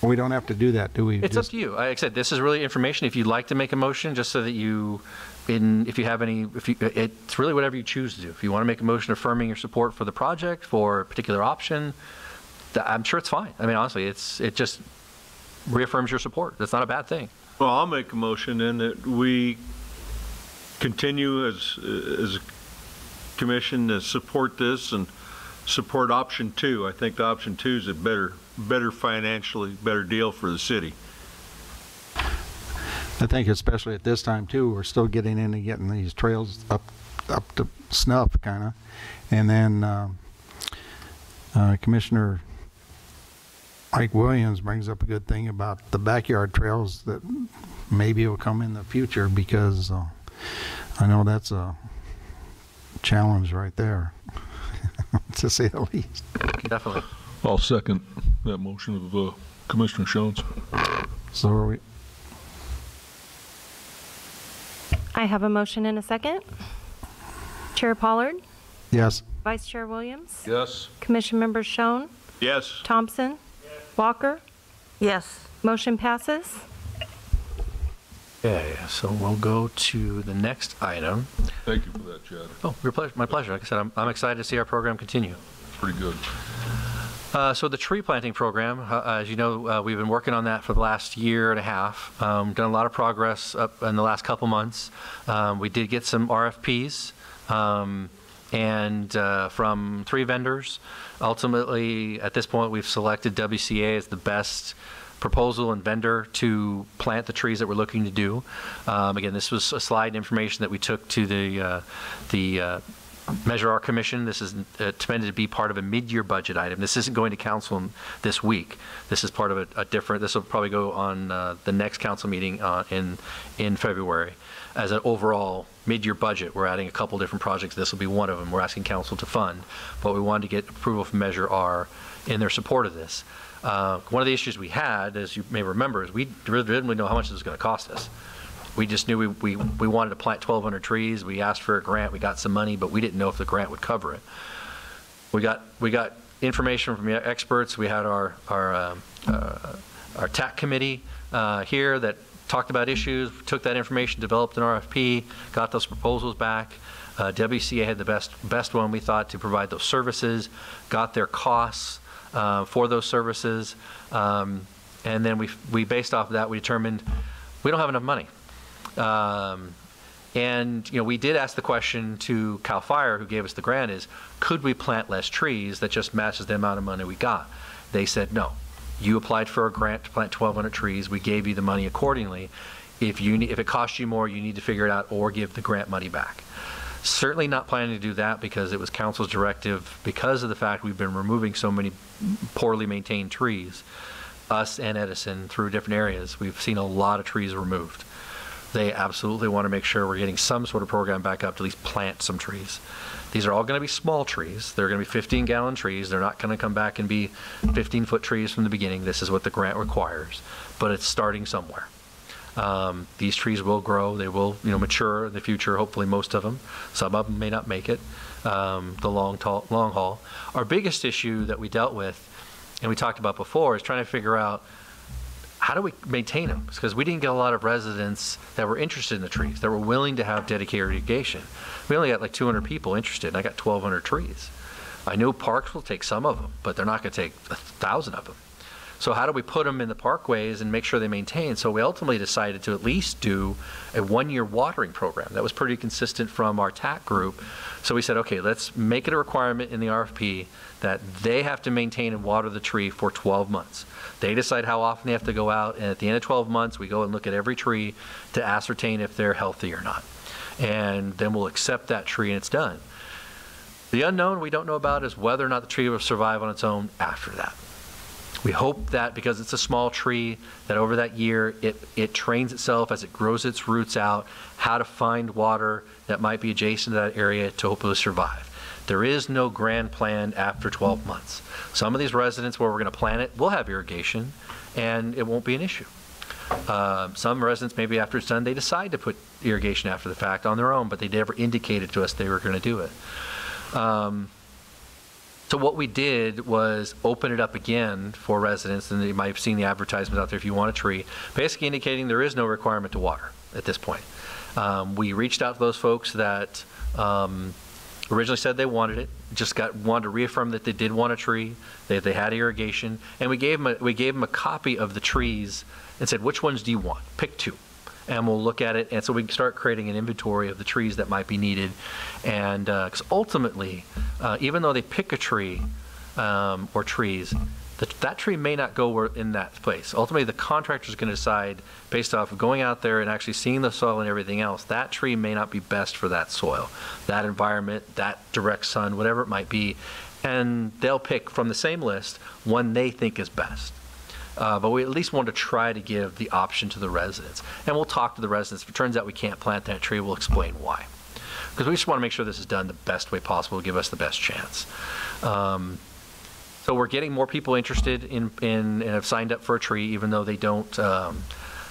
we don't have to do that, do we? It's up to you. Like I said, this is really information. If you'd like to make a motion, just so that if you have any, it's really whatever you choose to do. If you want to make a motion affirming your support for the project, for a particular option, I'm sure it's fine. I mean, honestly, it just reaffirms your support. That's not a bad thing. Well, I'll make a motion in that we continue as a commission to support this and support option two. I think the option two is a better financially, better deal for the city. I think especially at this time too, we're still getting into getting these trails up to snuff kind of. And then Commissioner Mike Williams brings up a good thing about the backyard trails that maybe will come in the future, because I know that's a challenge right there, to say the least. Definitely. I'll second that motion of Commissioner Shones. So are we? I have a motion and a second. Chair Pollard, Yes. Vice Chair Williams, Yes. Commission Members Schoen, Yes. Thompson, Walker, Yes. motion passes. Okay, so we'll go to the next item. Thank you for that, Chad. Oh, my pleasure. Like I said, I'm excited to see our program continue. Pretty good. So the tree planting program, as you know, we've been working on that for the last year and a half. Done a lot of progress up in the last couple months. We did get some RFPs and from 3 vendors. Ultimately, at this point, we've selected WCA as the best proposal and vendor to plant the trees that we're looking to do. Again, this was a slide information that we took to the Measure Our Commission. This is intended to be part of a mid-year budget item. This isn't going to council this week. This is part of a different, this will probably go on the next council meeting in February. As an overall mid-year budget, we're adding a couple different projects. This will be one of them. We're asking council to fund, but we wanted to get approval from Measure R in their support of this. One of the issues we had, as you may remember, is we really didn't really know how much this was going to cost us. We just knew we wanted to plant 1,200 trees. We asked for a grant. We got some money, but we didn't know if the grant would cover it. We got information from the experts. We had our TAC committee here that talked about issues, took that information, developed an RFP, got those proposals back. WCA had the best one, we thought, to provide those services, got their costs for those services, and then we based off of that, we determined we don't have enough money. And we did ask the question to CAL FIRE, who gave us the grant, is could we plant less trees that just matches the amount of money we got? They said no. You applied for a grant to plant 1,200 trees. We gave you the money accordingly. If it costs you more, you need to figure it out or give the grant money back. Certainly not planning to do that, because it was council's directive, because of the fact we've been removing so many poorly maintained trees, us and Edison, through different areas. We've seen a lot of trees removed. They absolutely want to make sure we're getting some sort of program back up to at least plant some trees. These are all going to be small trees. They're going to be 15-gallon trees. They're not going to come back and be 15-foot trees from the beginning. This is what the grant requires, but it's starting somewhere. These trees will grow. They will, mature in the future. Hopefully, most of them. Some of them may not make it the long haul. Our biggest issue that we dealt with, and we talked about before, is trying to figure out how do we maintain them? Because we didn't get a lot of residents that were interested in the trees, that were willing to have dedicated irrigation. We only got like 200 people interested, and I got 1,200 trees. I know parks will take some of them, but they're not going to take 1,000 of them. So how do we put them in the parkways and make sure they maintain? So we ultimately decided to at least do a 1-year watering program. That was pretty consistent from our TAC group. So we said, okay, let's make it a requirement in the RFP that they have to maintain and water the tree for 12 months. They decide how often they have to go out, and at the end of 12 months, we go and look at every tree to ascertain if they're healthy or not. And then we'll accept that tree and it's done. The unknown we don't know about is whether or not the tree will survive on its own after that. We hope that because it's a small tree, that over that year, it trains itself as it grows its roots out, how to find water that might be adjacent to that area to hopefully survive. There is no grand plan after 12 months. Some of these residents where we're going to plant it will have irrigation, and it won't be an issue. Some residents, maybe after it's done, they decide to put irrigation after the fact on their own, but they never indicated to us they were going to do it. So what we did was open it up again for residents, and you might have seen the advertisements out there if you want a tree, basically indicating there is no requirement to water at this point. We reached out to those folks that originally said they wanted it, wanted to reaffirm that they did want a tree, they had irrigation, and we gave them a copy of the trees and said, which ones do you want? Pick 2. And we'll look at it, and so we can start creating an inventory of the trees that might be needed. And because ultimately, even though they pick a tree or trees, that tree may not go in that place. Ultimately, the contractor is going to decide, based off of going out there and actually seeing the soil and everything else, that tree may not be best for that soil, that environment, that direct sun, whatever it might be. And they'll pick from the same list one they think is best. But we at least want to try to give the option to the residents. And we'll talk to the residents. If it turns out we can't plant that tree, we'll explain why. Because we just want to make sure this is done the best way possible to give us the best chance. So we're getting more people interested in and have signed up for a tree, even though they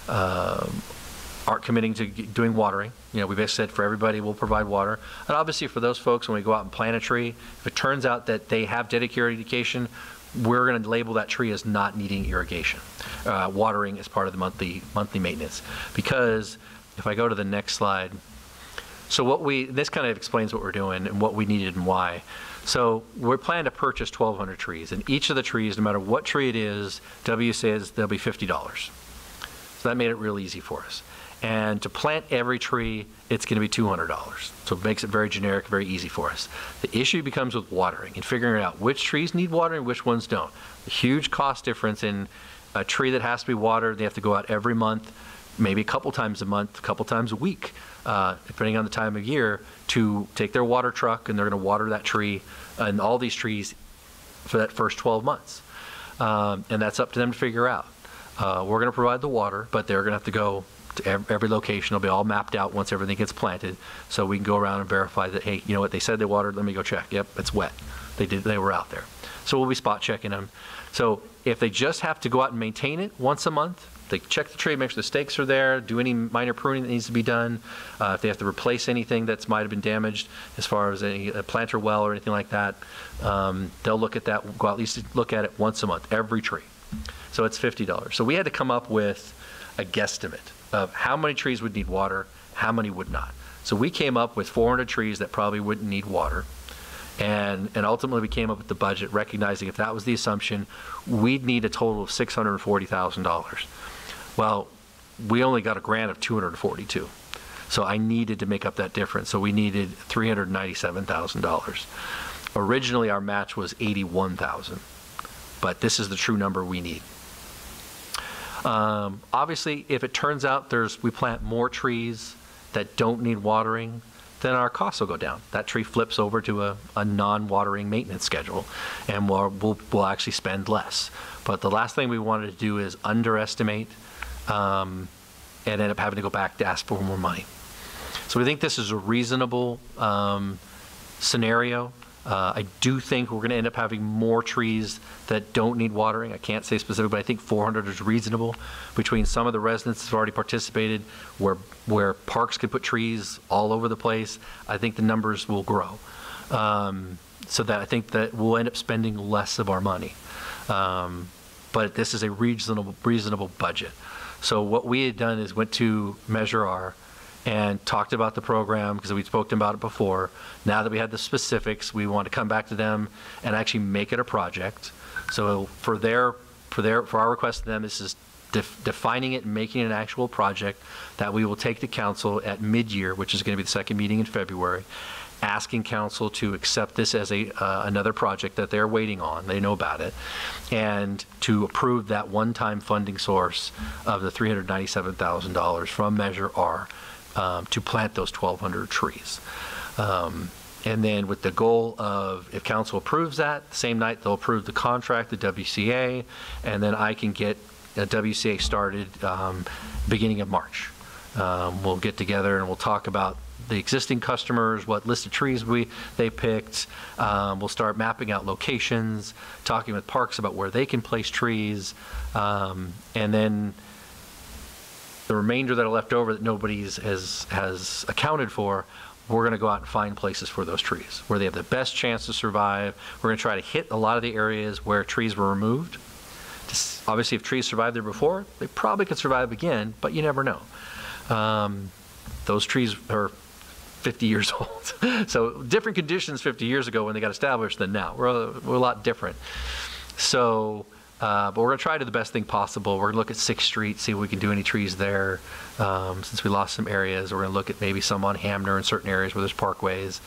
aren't committing to doing watering. You know, we basically said for everybody, we'll provide water. And obviously for those folks, when we go out and plant a tree, if it turns out that they have dedicated irrigation, we're going to label that tree as not needing irrigation, watering as part of the monthly maintenance. Because if I go to the next slide, so this kind of explains what we're doing and what we needed and why. So we're planning to purchase 1,200 trees, and each of the trees, no matter what tree it is, W says they'll be $50. So that made it real easy for us. And to plant every tree, it's going to be $200. So it makes it very generic, very easy for us. The issue becomes with watering and figuring out which trees need watering and which ones don't. The huge cost difference in a tree that has to be watered, they have to go out every month, maybe a couple times a month, a couple times a week, depending on the time of year, to take their water truck and they're going to water that tree and all these trees for that first 12 months. And that's up to them to figure out. We're going to provide the water, but they're going to have to go to every location. It'll be all mapped out once everything gets planted, so we can go around and verify that, hey, you know what, they said they watered, let me go check. Yep, it's wet. They were out there. So we'll be spot checking them. So if they just have to go out and maintain it once a month, they check the tree, make sure the stakes are there, do any minor pruning that needs to be done. If they have to replace anything that might have been damaged as far as a planter well or anything like that, they'll look at that, go out, at least look at it once a month, every tree. So it's $50. So we had to come up with a guesstimate of how many trees would need water, how many would not. So we came up with 400 trees that probably wouldn't need water. And ultimately we came up with the budget, recognizing if that was the assumption, we'd need a total of $640,000. Well, we only got a grant of $242. So I needed to make up that difference. So we needed $397,000. Originally our match was $81,000, but this is the true number we need. Obviously, if it turns out we plant more trees that don't need watering, then our costs will go down. That tree flips over to a non-watering maintenance schedule, and we'll actually spend less. But the last thing we wanted to do is underestimate and end up having to go back to ask for more money. So we think this is a reasonable scenario. I do think we're going to end up having more trees that don't need watering. I can't say specifically, but I think 400 is reasonable. Between some of the residents who've already participated, where parks could put trees all over the place, I think the numbers will grow. So that I think that we'll end up spending less of our money. But this is a reasonable budget. So what we had done is went to Measure R and talked about the program, because we spoke to them about it before. Now that we had the specifics, we want to come back to them and actually make it a project. So for our request to them, this is defining it and making it an actual project that we will take to council at mid-year, which is going to be the second meeting in February, asking council to accept this as another project that they're waiting on. They know about it, and to approve that one-time funding source of the $397,000 from Measure R to plant those 1,200 trees. And then with the goal of, if council approves that, the same night they'll approve the contract, the WCA, and then I can get a WCA started beginning of March. We'll get together and we'll talk about the existing customers, what list of trees they picked. We'll start mapping out locations, talking with parks about where they can place trees, and then the remainder that are left over that nobody has accounted for, we're going to go out and find places for those trees where they have the best chance to survive. We're going to try to hit a lot of the areas where trees were removed. Obviously, if trees survived there before, they probably could survive again, but you never know. Those trees are 50 years old. So different conditions 50 years ago when they got established than now. We're a lot different. So, but we're going to try to do the best thing possible. We're going to look at 6th Street, see if we can do any trees there. Since we lost some areas, we're going to look at maybe some on Hamner in certain areas where there's parkways.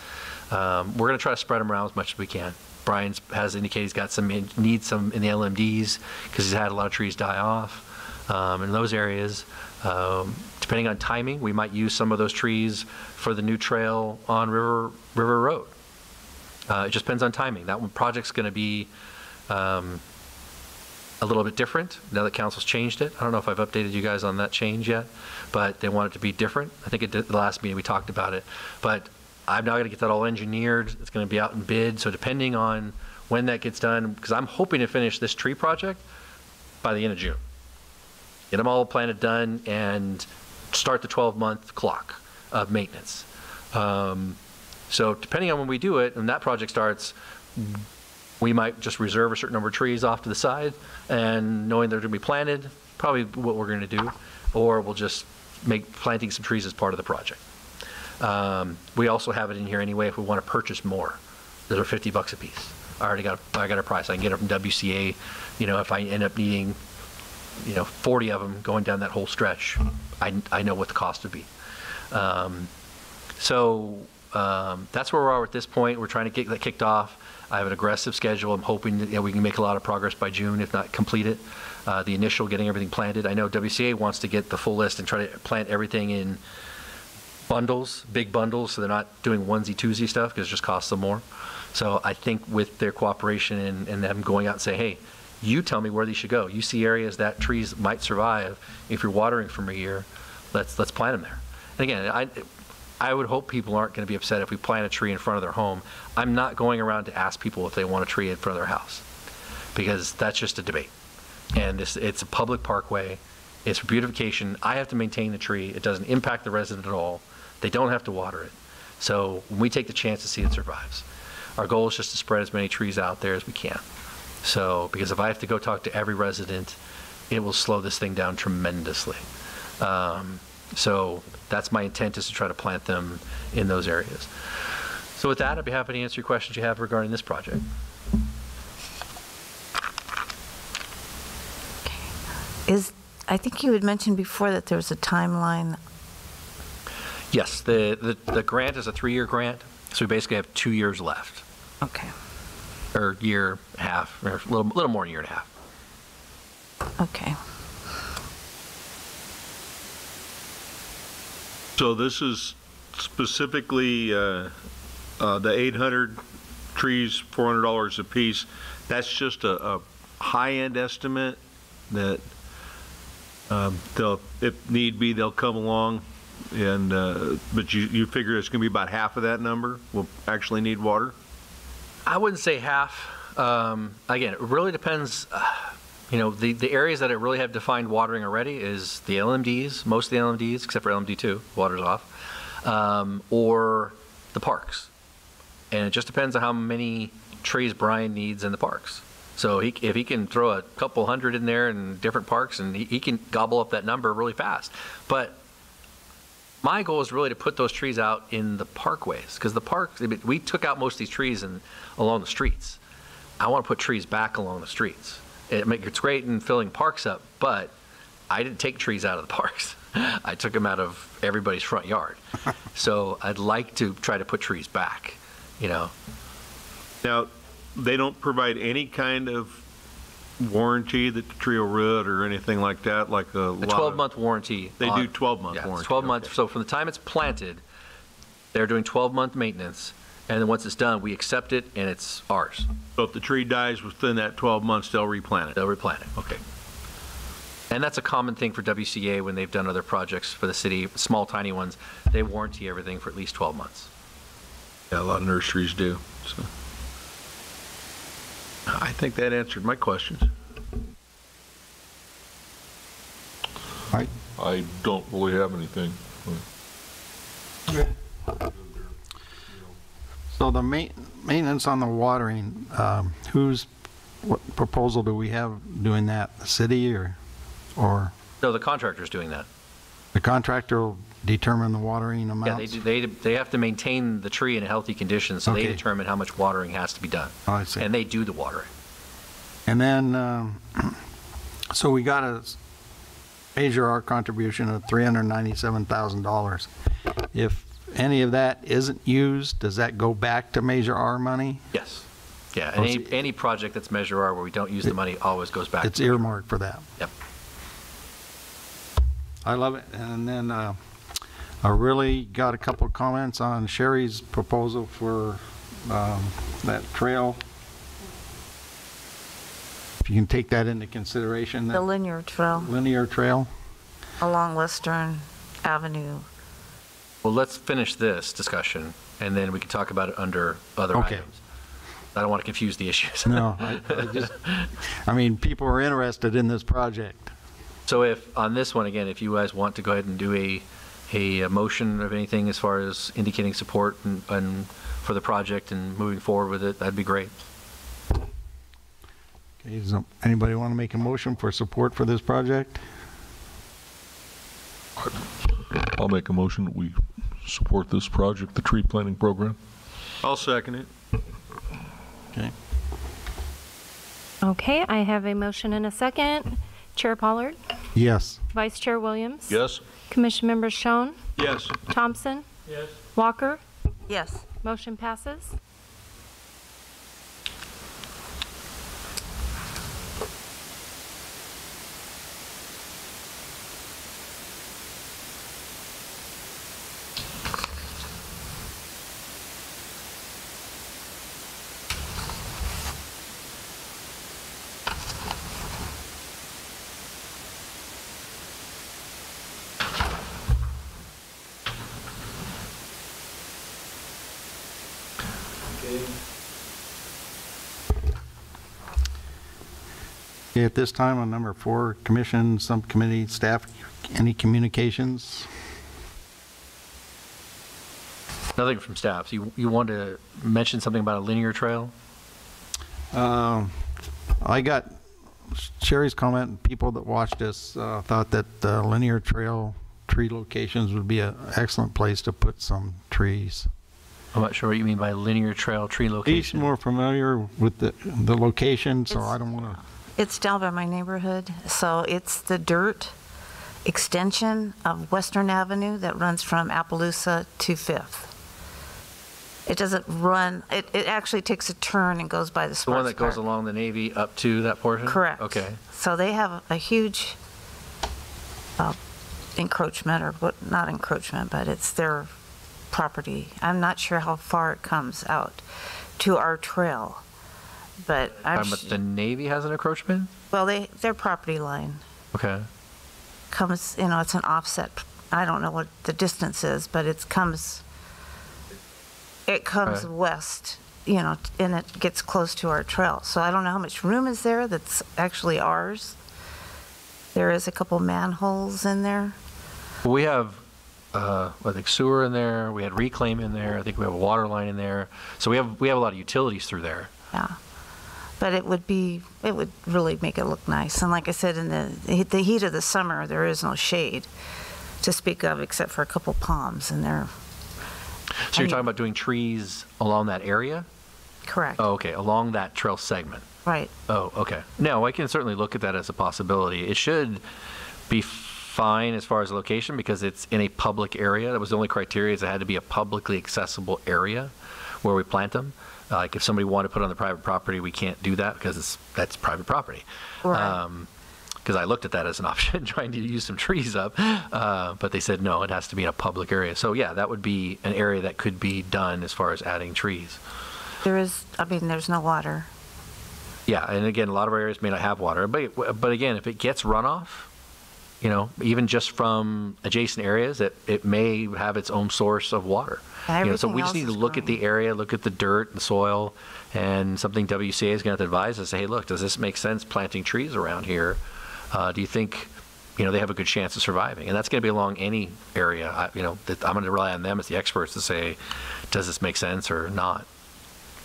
We're going to try to spread them around as much as we can. Brian has indicated he's got needs some in the LMDs because he's had a lot of trees die off in those areas. Depending on timing, we might use some of those trees for the new trail on River Road. It just depends on timing. That one project's going to be a little bit different now that council's changed it. I don't know if I've updated you guys on that change yet, but they want it to be different. I think the last meeting we talked about it, but I'm now going to get that all engineered. It's going to be out in bid. So depending on when that gets done, because I'm hoping to finish this tree project by the end of June. Get them all planted, done, and start the 12-month clock of maintenance. So depending on when we do it, and that project starts, we might just reserve a certain number of trees off to the side, and knowing they're going to be planted, probably what we're going to do, or we'll just make planting some trees as part of the project. We also have it in here anyway if we want to purchase more. Those are $50 a piece. I got a price. I can get it from WCA. You know, if I end up needing, 40 of them going down that whole stretch, I know what the cost would be. So that's where we are at this point. We're trying to get that kicked off. I have an aggressive schedule. I'm hoping that we can make a lot of progress by June, if not complete it. The initial getting everything planted. I know WCA wants to get the full list and try to plant everything in bundles, big bundles, so they're not doing onesie-twosie stuff because it just costs them more. So I think with their cooperation and them going out and say, hey, you tell me where these should go. You see areas that trees might survive if you're watering from a year. Let's plant them there. And again, I would hope people aren't going to be upset if we plant a tree in front of their home. I'm not going around to ask people if they want a tree in front of their house because that's just a debate. And it's a public parkway. It's for beautification. I have to maintain the tree. It doesn't impact the resident at all. They don't have to water it. So when we take the chance to see it survives. Our goal is just to spread as many trees out there as we can. So, because if I have to go talk to every resident, it will slow this thing down tremendously. So that's my intent, is to try to plant them in those areas. So with that, I'd be happy to answer your questions you have regarding this project. I think you had mentioned before that there was a timeline. Yes, the grant is a 3-year grant, so we basically have 2 years left. Okay. Or year, half, or a little more than a year and a half. Okay. So this is specifically the 800 trees, $400 a piece. That's just a high-end estimate that they'll, if need be, they'll come along. And but you figure it's going to be about half of that number will actually need water? I wouldn't say half. Again, it really depends. The areas that really have defined watering already is the LMDs, most of the LMDs, except for LMD2, water's off, or the parks. And it just depends on how many trees Brian needs in the parks. So if he can throw a couple hundred in there in different parks, and he can gobble up that number really fast. But my goal is really to put those trees out in the parkways, because the parks, we took out most of these trees along the streets. I want to put trees back along the streets. It's great in filling parks up, but I didn't take trees out of the parks. I took them out of everybody's front yard. So I'd like to try to put trees back, Now, they don't provide any kind of warranty that the tree will root or anything like that, like a 12-month warranty. They do 12-month warranty. 12 months. Okay. So from the time it's planted, they're doing 12-month maintenance, And then once it's done, we accept it and it's ours. So if the tree dies within that 12 months, they'll replant it. They'll replant it, okay. And that's a common thing for WCA when they've done other projects for the city, small, tiny ones. They warranty everything for at least 12 months. Yeah, a lot of nurseries do. So I think that answered my questions. I don't really have anything. So the maintenance on the watering, what proposal do we have doing that? The city or No, the contractor's doing that. the contractor will determine the watering Yeah, amounts? they have to maintain the tree in a healthy condition, so they Okay. determine how much watering has to be done. Oh, I see. And they do the watering. And then, so we got a Measure R contribution of $397,000. If any of that isn't used, does that go back to Measure R money? Yes. Yeah, and any project that's Measure R where we don't use the money always goes back. It's to Measure R. earmarked for that. Yep. I love it. And then I really got a couple of comments on Sherry's proposal for that trail. If you can take that into consideration, The that linear trail linear trail. along Western Avenue. Well, let's finish this discussion, and then we can talk about it under other Okay. items. I don't want to confuse the issues. No, I mean, people are interested in this project. So if, on this one, again, if you guys want to go ahead and do a motion of anything as far as indicating support and for the project and moving forward with it, that'd be great. Okay, does anybody want to make a motion for support for this project? I'll make a motion that we support this project, the tree planting program. I'll second it. Okay. Okay, I have a motion and a second. Chair Pollard, Yes. Vice Chair Williams. Yes? Commission members Schoen, Yes. Thompson, Yes. Walker, Yes. motion passes. Okay, at this time, on number 4, commission, subcommittee, staff, any communications? Nothing from staff. So you want to mention something about a linear trail? I got Sherry's comment, people that watched this thought that linear trail tree locations would be an excellent place to put some trees. I'm not sure what you mean by linear trail tree He's location. more familiar with the location, so It's- I don't want to. It's down by my neighborhood, so it's the dirt extension of Western Avenue that runs from Appaloosa to Fifth. It doesn't run, it actually takes a turn and goes by the The sports one that goes park. along the Navy up to that portion? Correct. Okay. So they have a huge encroachment, or what, not encroachment, but it's their property. I'm not sure how far it comes out to our trail, but But the Navy has an encroachment? well, their property line Okay. comes, it's an offset. I don't know what the distance is, but it comes Right. west, and it gets close to our trail. So I don't know how much room is there that's actually ours. There is a couple manholes in there. Well, we have, I think sewer in there, we had reclaim in there, I think we have a water line in there. So we have a lot of utilities through there. Yeah. But it would really make it look nice. And like I said, in the heat of the summer, there is no shade to speak of except for a couple palms, and they're So you're talking about doing trees along that area? correct. Oh, okay, along that trail segment. Right. Oh, okay. No, I can certainly look at that as a possibility. It should be fine as far as location because it's in a public area. That was the only criteria, is it had to be a publicly accessible area where we plant them. Like if somebody wanted to put it on the private property, we can't do that because that's private property. Right. because I looked at that as an option, trying to use some trees up, but they said no, it has to be in a public area. So yeah, that would be an area that could be done as far as adding trees. There's no water. Yeah, and again, a lot of our areas may not have water, but again, if it gets runoff, you know, even just from adjacent areas, it may have its own source of water. You know, so we just need to look at the area, look at the dirt, the soil, and something WCA is going to have to advise us, say, hey, look, does this make sense planting trees around here? Do you think, you know, they have a good chance of surviving? And that's going to be along any area. I'm going to rely on them as the experts to say, does this make sense or not?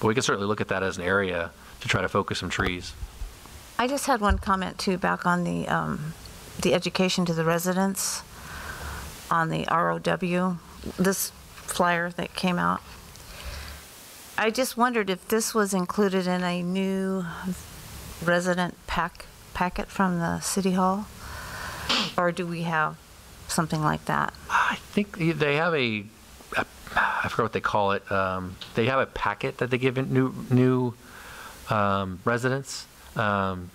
But we can certainly look at that as an area to try to focus some trees. I just had one comment too, back on the education to the residents on the ROW, this flyer that came out. I just wondered if this was included in a new resident packet from the City Hall, or do we have something like that? I think they have I forgot what they call it. They have a packet that they give in new residents. You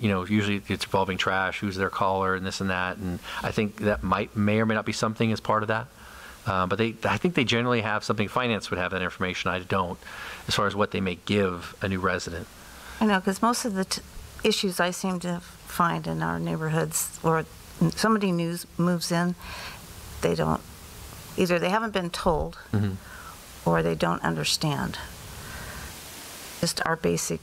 know, usually it's involving trash, who's their caller, and this and that. And I think that may or may not be something as part of that. But I think they generally have something. Finance would have that information. I don't, as far as what they may give a new resident. I know, because most of the issues I seem to find in our neighborhoods, or somebody moves in, either they haven't been told, or they don't understand. Just our basic,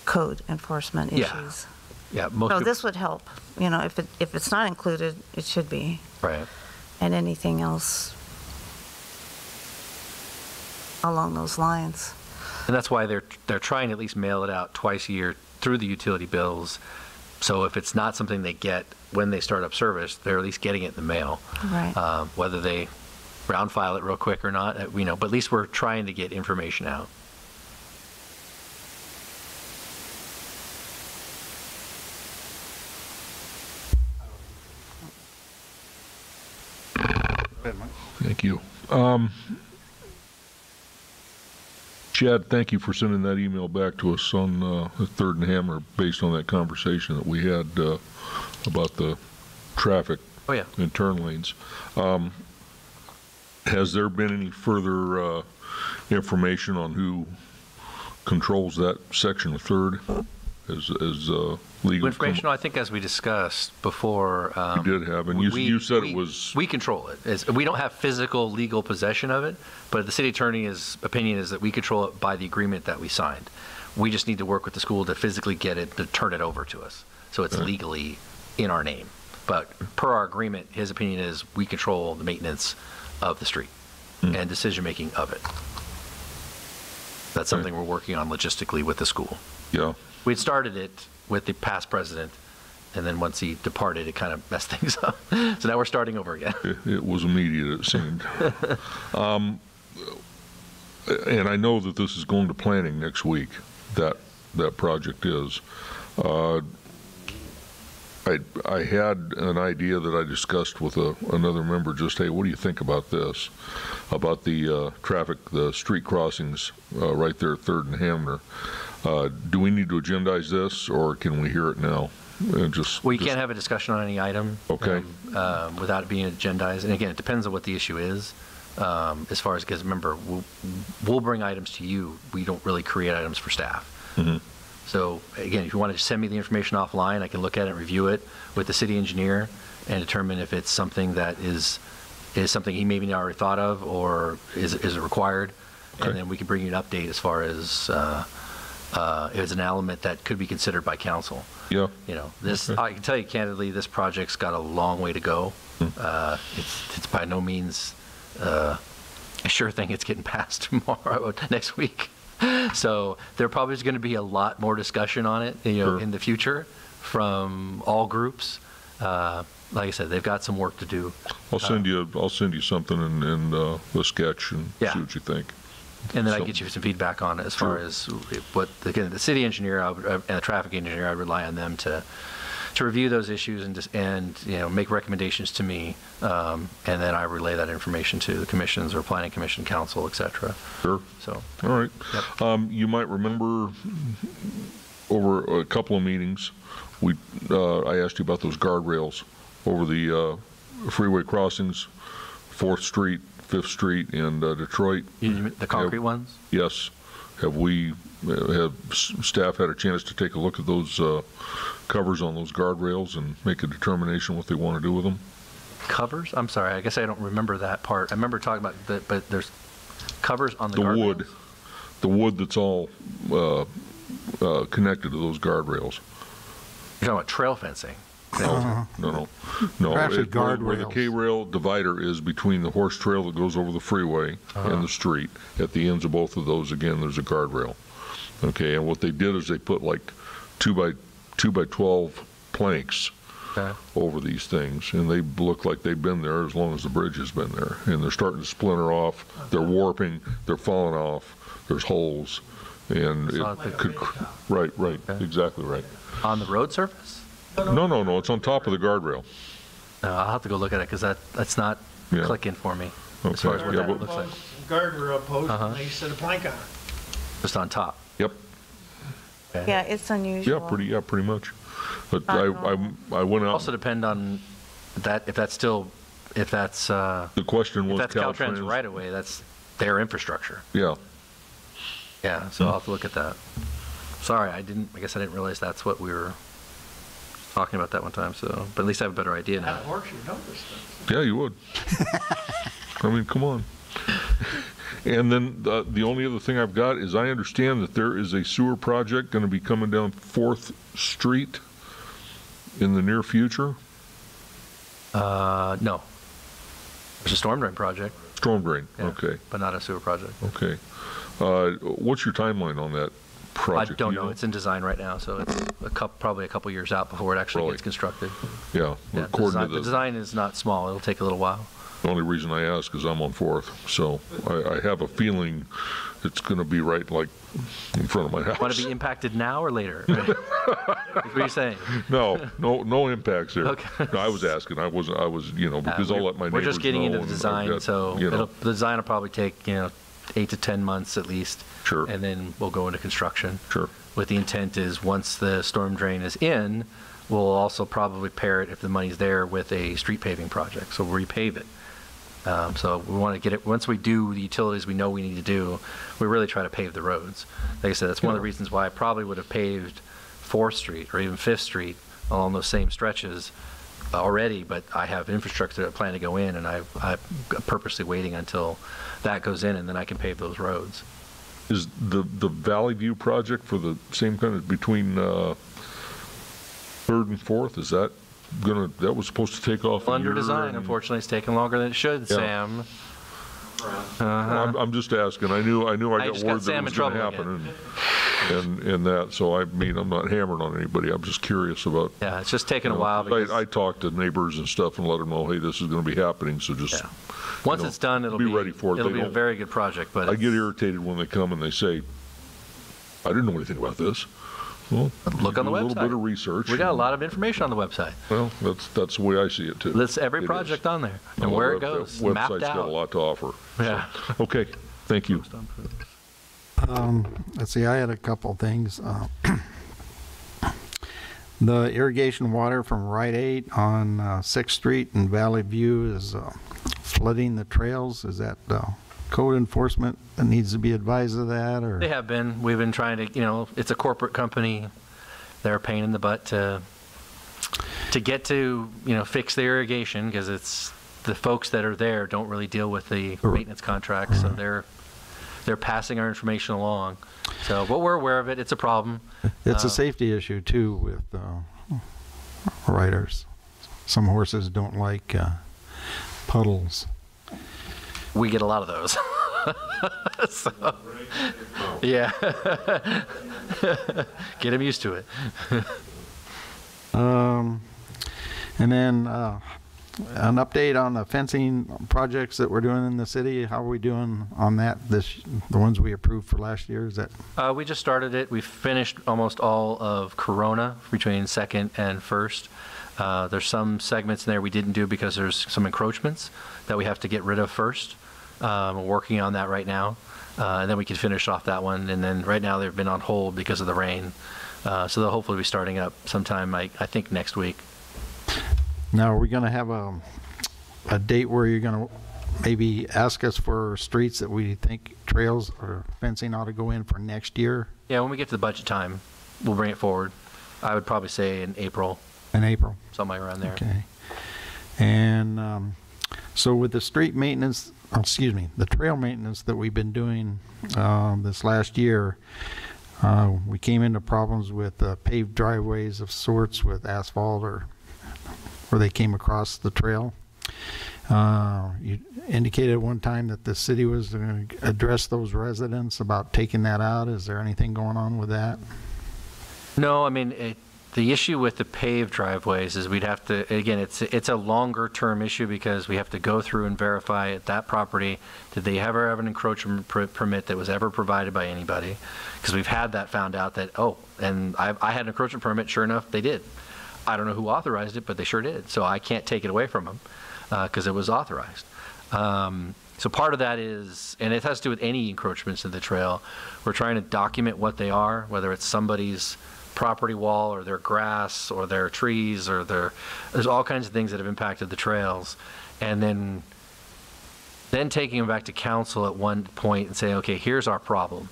code enforcement issues. Yeah. So this would help. If it's not included, it should be. Right. And anything else along those lines. And that's why they're trying to at least mail it out twice a year through the utility bills. So if it's not something they get when they start up service, they're at least getting it in the mail. Right. Whether they round file it real quick or not, but at least we're trying to get information out. Thank you. Chad, thank you for sending that email back to us on the Third and Hammer based on that conversation that we had about the traffic in turn lanes. Has there been any further information on who controls that section of Third as legal information? I think as we discussed before, you did have, and you said it was... We control it. We don't have physical legal possession of it, but the city attorney's opinion is that we control it by the agreement that we signed. We just need to work with the school to physically get it, to turn it over to us, so it's legally in our name. But per our agreement, his opinion is we control the maintenance of the street and decision-making of it. That's something we're working on logistically with the school. Yeah. We'd started it with the past president, and then once he departed, it kind of messed things up. So now we're starting over again. It was immediate, it seemed. And I know that this is going to planning next week, that project is. I had an idea that I discussed with another member, just, hey, what do you think about this? About the the street crossings right there at 3rd and Hamner. Do we need to agendize this, or can we hear it now? Well, you can't have a discussion on any item without it being agendized. And again, it depends on what the issue is. As far as, because remember, we'll bring items to you. We don't really create items for staff. So again, if you want to send me the information offline, I can look at it and review it with the city engineer and determine if it's something that is something he maybe already thought of, or is it required. And then we can bring you an update as far as if it's an element that could be considered by council. Yeah. This, I can tell you candidly, this project's got a long way to go. It's by no means a sure thing it's getting passed next week. So there probably is going to be a lot more discussion on it, in the future from all groups. Like I said, they've got some work to do. I'll send you something and a sketch and see what you think. And then I get you some feedback on it as far as what the city engineer and the traffic engineer. I rely on them to review those issues and make recommendations to me, and then I relay that information to the commissions or planning commission, council, etc. Sure. So. All right. Yep. You might remember over a couple of meetings, I asked you about those guardrails over the freeway crossings, 4th Street, 5th Street, and Detroit. The concrete ones? Yes. Have staff had a chance to take a look at those covers on those guardrails and make a determination what they want to do with them? Covers? I'm sorry, I guess I don't remember that part. I remember talking about that, but there's covers on the guardrails? The wood that's all connected to those guardrails. You're talking about trail fencing? No. Actually, Where the K-rail divider is between the horse trail that goes over the freeway and the street. At the ends of both of those, again, there's a guardrail. Okay, and what they did is they put like 2 by 12 planks over these things, and they look like they've been there as long as the bridge has been there. And they're starting to splinter off. They're warping. They're falling off. There's holes, and it could. Right, exactly right. On the road surface? No, it's on top of the guardrail. No, I'll have to go look at it because that's not clicking for me as far as what that looks like. Guardrail post, and they set a plank on it. Just on top. Yep. Okay. Yeah, it's unusual. Pretty much. But I went out. Also depend on that if that's the question was, if that's Caltrans right away, that's their infrastructure. Yeah. Yeah, so I'll have to look at that. Sorry, I guess I didn't realize that's what we were talking about that one time, so, but at least I have a better idea now. Of course you know this stuff. Yeah, you would. I mean, come on. And then the only other thing I've got is I understand that there is a sewer project going to be coming down 4th Street in the near future. No. There's a storm drain project. Storm drain, Yeah, okay. But not a sewer project. Okay. What's your timeline on that project? I don't know. It's in design right now, so it's probably a couple years out before it actually gets constructed. Yeah. The design is not small. It'll take a little while. The only reason I ask is I'm on 4th, so I have a feeling it's going to be right like in front of my house. Want to be impacted now or later? What are you saying? No impacts there. Okay. No, I was asking. I was, because I'll let my neighbors know. We're just getting into the and design, I've got, so the design will probably take 8 to 10 months at least. Sure. And then we'll go into construction. Sure. What the intent is, once the storm drain is in, we'll also probably pair it, if the money's there, with a street paving project. So we'll repave it. So we want to get it, once we do the utilities we know we need to do, we really try to pave the roads. Like I said, that's one of the reasons why I probably would have paved 4th Street or even 5th Street along those same stretches already, but I have infrastructure that I plan to go in, and I'm purposely waiting until that goes in, and then I can pave those roads. Is the Valley View project for the same kind of between 3rd and 4th, is that that was supposed to take off under design? Unfortunately, it's taken longer than it should, Sam. I'm just asking. I knew I got word that it was going to happen, and that. So I mean, I'm not hammering on anybody. I'm just curious about. Yeah, it's just taken a while. I talked to neighbors and stuff and let them know, hey, this is going to be happening. So just once it's done, it'll be ready for it. It'll be a very good project. But I get irritated when they come and they say, I didn't know anything about this. Well, look on the website. A little bit of research. We got a lot of information on the website. Well, that's the way I see it too. Lists every project on there and where it goes. The mapped website's out. got a lot to offer. Yeah. So, okay. Thank you. Let's see, I had a couple things. The irrigation water from Rite Aid on 6th Street in Valley View is flooding the trails. Is that code enforcement that needs to be advised of that? Or They have been. We've been trying to, it's a corporate company. They're a pain in the butt to get to, fix the irrigation, because it's the folks that are there don't really deal with the maintenance contracts, so they're passing our information along. So, but we're aware of it. It's a problem. It's a safety issue too with riders. Some horses don't like puddles. We get a lot of those. So, yeah. Get them used to it. And then an update on the fencing projects that we're doing in the city. How are we doing on that? The ones we approved for last year, is that? We just started it. We finished almost all of Corona between 2nd and 1st. There's some segments in there we didn't do because there's some encroachments that we have to get rid of first. We're working on that right now. And then we can finish off that one. And then right now they've been on hold because of the rain. So they'll hopefully be starting up sometime, I think, next week. Now, are we going to have a date where you're going to maybe ask us for streets that we think trails or fencing ought to go in for next year? Yeah, when we get to the budget time, we'll bring it forward. I would probably say in April, In April? somewhere around there. Okay. And so with the street maintenance, the trail maintenance that we've been doing this last year, we came into problems with paved driveways of sorts with asphalt or where they came across the trail. You indicated one time that the city was going to address those residents about taking that out. Is there anything going on with that? No, I mean, the issue with the paved driveways is we'd have to, again, it's a longer term issue because we have to go through and verify at that property, did they ever have an encroachment permit that was ever provided by anybody? Because we've had that found out that, and I had an encroachment permit, sure enough, they did. I don't know who authorized it, but they sure did. So I can't take it away from them because it was authorized. So part of that is, and it has to do with any encroachments in the trail, we're trying to document what they are, whether it's somebody's property wall or their grass or their trees or there's all kinds of things that have impacted the trails. And then taking them back to council at one point and saying, okay, here's our problem.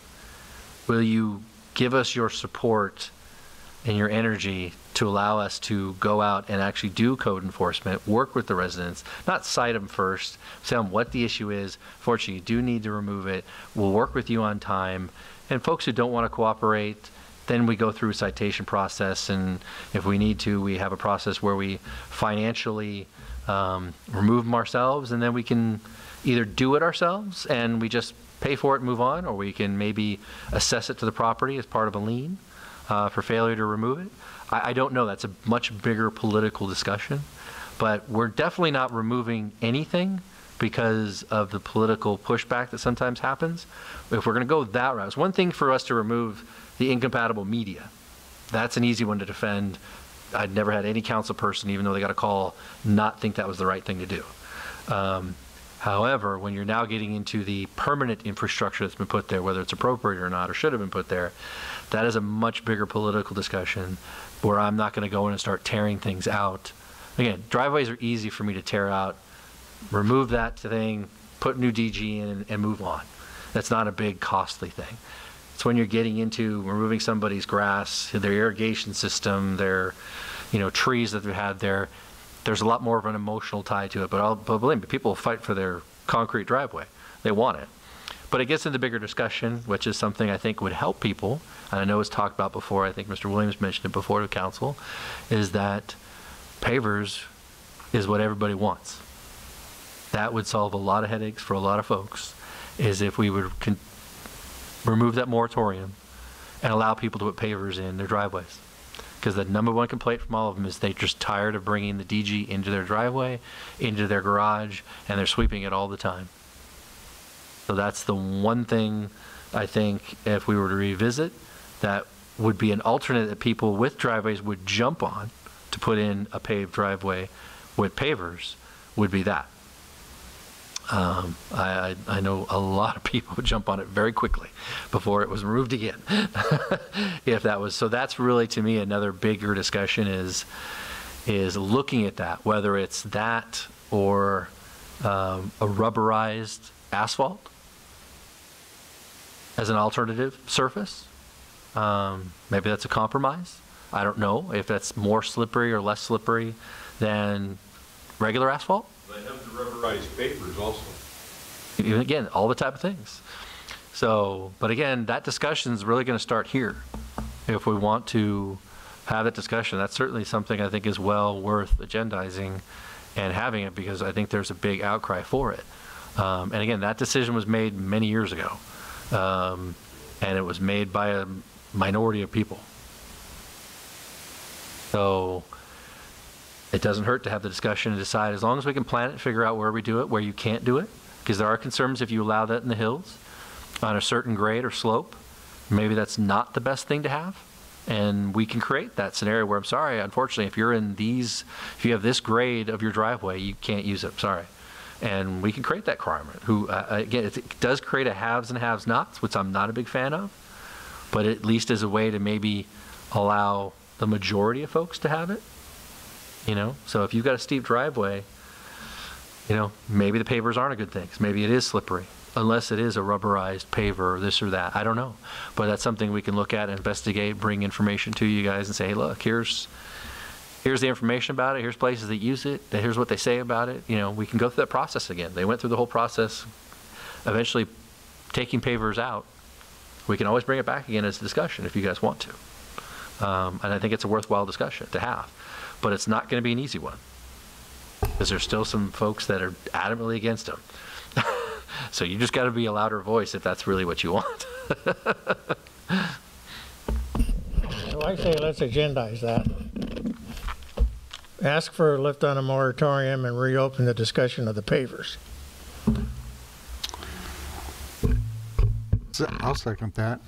Will you give us your support and your energy to allow us to go out and actually do code enforcement, work with the residents, not cite them first, tell them what the issue is. Fortunately, you do need to remove it. We'll work with you on time. And folks who don't want to cooperate, then we go through a citation process, and if we need to, we have a process where we financially remove them ourselves, and then we can either do it ourselves and we just pay for it and move on, or we can maybe assess it to the property as part of a lien for failure to remove it. I don't know. That's a much bigger political discussion, but we're definitely not removing anything because of the political pushback that sometimes happens. If we're going to go that route, it's one thing for us to remove the incompatible media. That's an easy one to defend. I'd never had any council person, even though they got a call, not think that was the right thing to do. However, when you're now getting into the permanent infrastructure that's been put there, whether it's appropriate or not, or should have been put there, that is a much bigger political discussion where I'm not going to go in and start tearing things out. Again, driveways are easy for me to tear out, remove that thing, put new DG in, and move on. That's not a big, costly thing. It's when you're getting into removing somebody's grass, their irrigation system, their trees that they've had there. There's a lot more of an emotional tie to it, but believe me, people will fight for their concrete driveway. They want it. But it gets into the bigger discussion, which is something I think would help people, and I know it's talked about before, I think Mr. Williams mentioned it before to council, is that pavers is what everybody wants. That would solve a lot of headaches for a lot of folks, is if we would remove that moratorium and allow people to put pavers in their driveways. Because the number one complaint from all of them is they're just tired of bringing the DG into their driveway, into their garage, and they're sweeping it all the time. So that's the one thing I think if we were to revisit, that would be an alternate that people with driveways would jump on to put in a paved driveway with pavers, would be that. I know a lot of people would jump on it very quickly before it was removed again. If that was, so that's really to me another bigger discussion is looking at that, whether it's that or a rubberized asphalt as an alternative surface. Maybe that's a compromise. I don't know if that's more slippery or less slippery than regular asphalt. They have the rubberized pavers also. Again, all the type of things. So, but again, that discussion is really going to start here. If we want to have that discussion, that's certainly something I think is well worth agendizing and having it, because I think there's a big outcry for it. And again, that decision was made many years ago. And it was made by a minority of people. So it doesn't hurt to have the discussion and decide, as long as we can plan it, figure out where we do it, where you can't do it, because there are concerns if you allow that in the hills on a certain grade or slope. Maybe that's not the best thing to have, and we can create that scenario where, I'm sorry, unfortunately, if you're in these, if you have this grade of your driveway, you can't use it. I'm sorry. And we can create that requirement. Again, it does create a haves and have-nots, which I'm not a big fan of, but at least as a way to maybe allow the majority of folks to have it. You know, so if you've got a steep driveway, you know, maybe the pavers aren't a good thing. 'Cause maybe it is slippery, unless it is a rubberized paver or this or that. I don't know. But that's something we can look at and investigate, bring information to you guys and say, hey, look, here's the information about it. Here's places that use it. Here's what they say about it. You know, we can go through that process again. They went through the whole process, eventually taking pavers out. We can always bring it back again as a discussion if you guys want to. And I think it's a worthwhile discussion to have. But it's not going to be an easy one, because there's still some folks that are adamantly against them. So you just got to be a louder voice if that's really what you want. Well, I say let's agendize that. Ask for a lift on a moratorium and reopen the discussion of the pavers. I'll second that.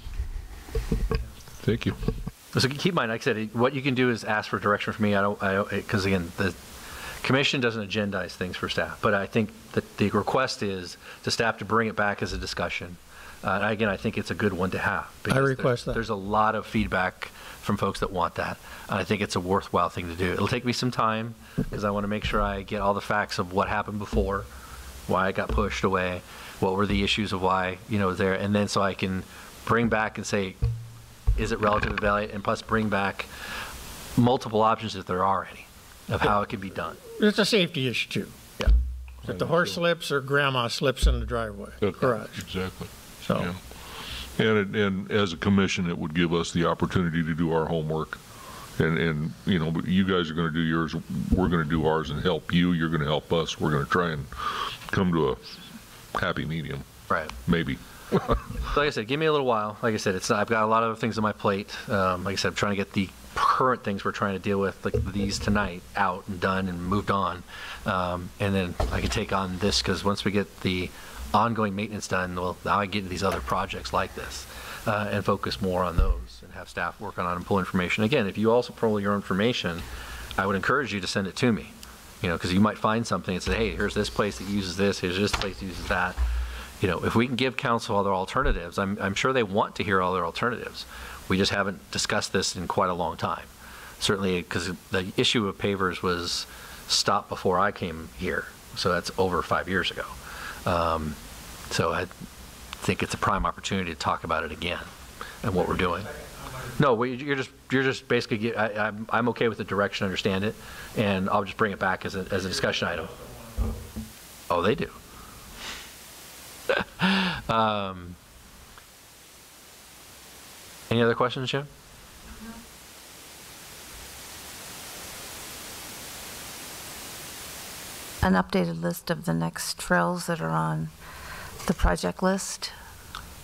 Thank you. So keep in mind, like I said, what you can do is ask for direction from me. Because again, the commission doesn't agendize things for staff, but I think that the request is to staff to bring it back as a discussion. Again, I think it's a good one to have. I request that. There's a lot of feedback from folks that want that. And I think it's a worthwhile thing to do. It'll take me some time, because I want to make sure I get all the facts of what happened before, why it got pushed away, what were the issues of why, you know, there, and then so I can bring back and say, is it relative value, and plus bring back multiple options if there are any, of how it can be done. It's a safety issue too. Yeah. If the horse slips or grandma slips in the driveway, garage. Exactly. So, Yeah. And as a commission, it would give us the opportunity to do our homework. And you know, you guys are going to do yours, we're going to do ours and help you. You're going to help us. We're going to try and come to a happy medium. Right. Maybe. Like I said, give me a little while. Like I said, I've got a lot of other things on my plate. Like I said, I'm trying to get the current things we're trying to deal with, like these tonight, out and done and moved on. And then I can take on this, because once we get the ongoing maintenance done, well, now I get into these other projects like this and focus more on those and have staff work on and pull information. Again, if you also pull your information, I would encourage you to send it to me, you know, because you might find something and say, hey, here's this place that uses this, here's this place that uses that. You know, if we can give council other alternatives, I'm sure they want to hear other alternatives. We just haven't discussed this in quite a long time. Certainly, because the issue of pavers was stopped before I came here, so that's over 5 years ago. So I think it's a prime opportunity to talk about it again and what we're doing. No, you're just basically. I'm okay with the direction, understand it, and I'll just bring it back as a discussion item. Oh, they do. Any other questions, Jim? An updated list of the next trails that are on the project list?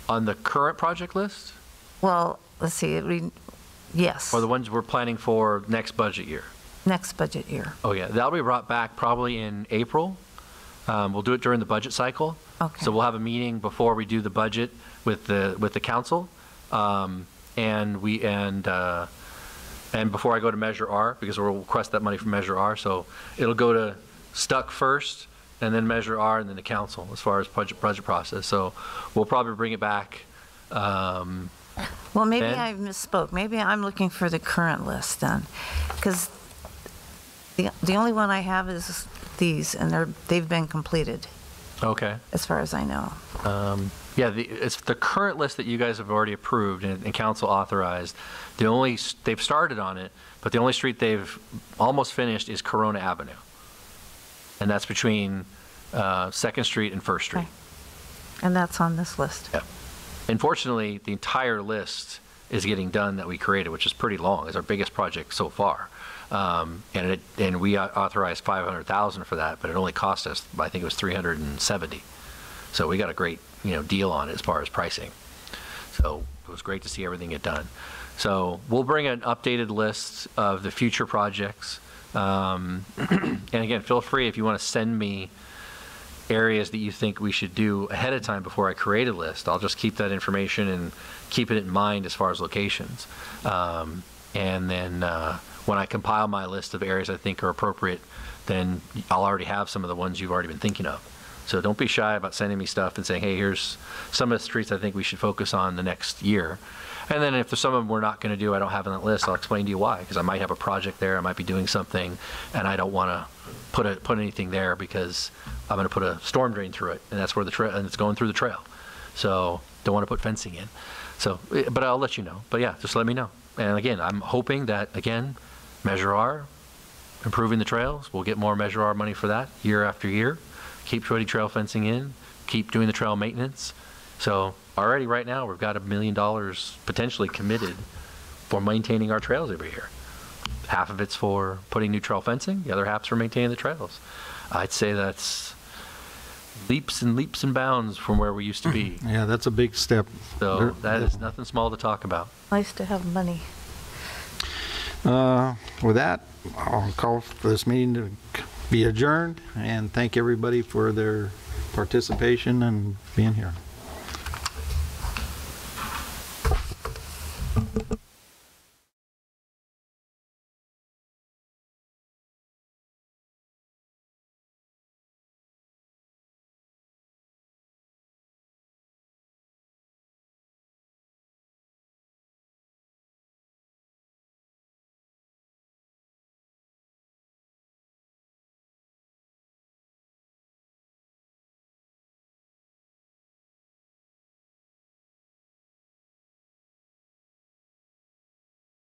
On the current project list? Well, let's see, yes. Or the ones we're planning for next budget year? Next budget year. Oh, yeah. That'll be brought back probably in April. We'll do it during the budget cycle. Okay. So we'll have a meeting before we do the budget with the council. And before I go to Measure R, because we'll request that money from Measure R. So it'll go to Stuck first, and then Measure R, and then the council as far as budget process. So we'll probably bring it back. Well, maybe Ben? I misspoke. Maybe I'm looking for the current list then, because the only one I have is these, and they've been completed, Okay. as far as I know. Yeah, it's the current list that you guys have already approved and council authorized. They've started on it, but the only street they've almost finished is Corona Avenue. And that's between 2nd Street and 1st Street. Okay. And that's on this list. Yep. Unfortunately, the entire list is getting done that we created, which is pretty long. It's our biggest project so far. And we authorized $500,000 for that, but it only cost us, I think it was $370. So we got a great, deal on it as far as pricing. So it was great to see everything get done. So we'll bring an updated list of the future projects. And again, feel free if you want to send me areas that you think we should do ahead of time before I create a list. I'll just keep that information and keep it in mind as far as locations. And then when I compile my list of areas I think are appropriate, then I'll already have some of the ones you've already been thinking of. So don't be shy about sending me stuff and saying, hey, here's some of the streets I think we should focus on the next year. And then if there's some of them we're not going to do, I don't have on that list, I'll explain to you why, because I might have a project there, I might be doing something, and I don't want to put anything there because I'm going to put a storm drain through it, and that's where the trail, and it's going through the trail. So don't want to put fencing in. So, but I'll let you know. But yeah, just let me know. And again, I'm hoping that, again, Measure R, improving the trails, we'll get more Measure R money for that year after year. Keep putting trail fencing in, keep doing the trail maintenance. So already right now, we've got $1 million potentially committed for maintaining our trails every year. Half of it's for putting new trail fencing, the other half's for maintaining the trails. I'd say that's leaps and leaps and bounds from where we used to be. Yeah, that's a big step. So that is nothing small to talk about. Nice to have money. With that, I'll call for this meeting to be adjourned and thank everybody for their participation and being here.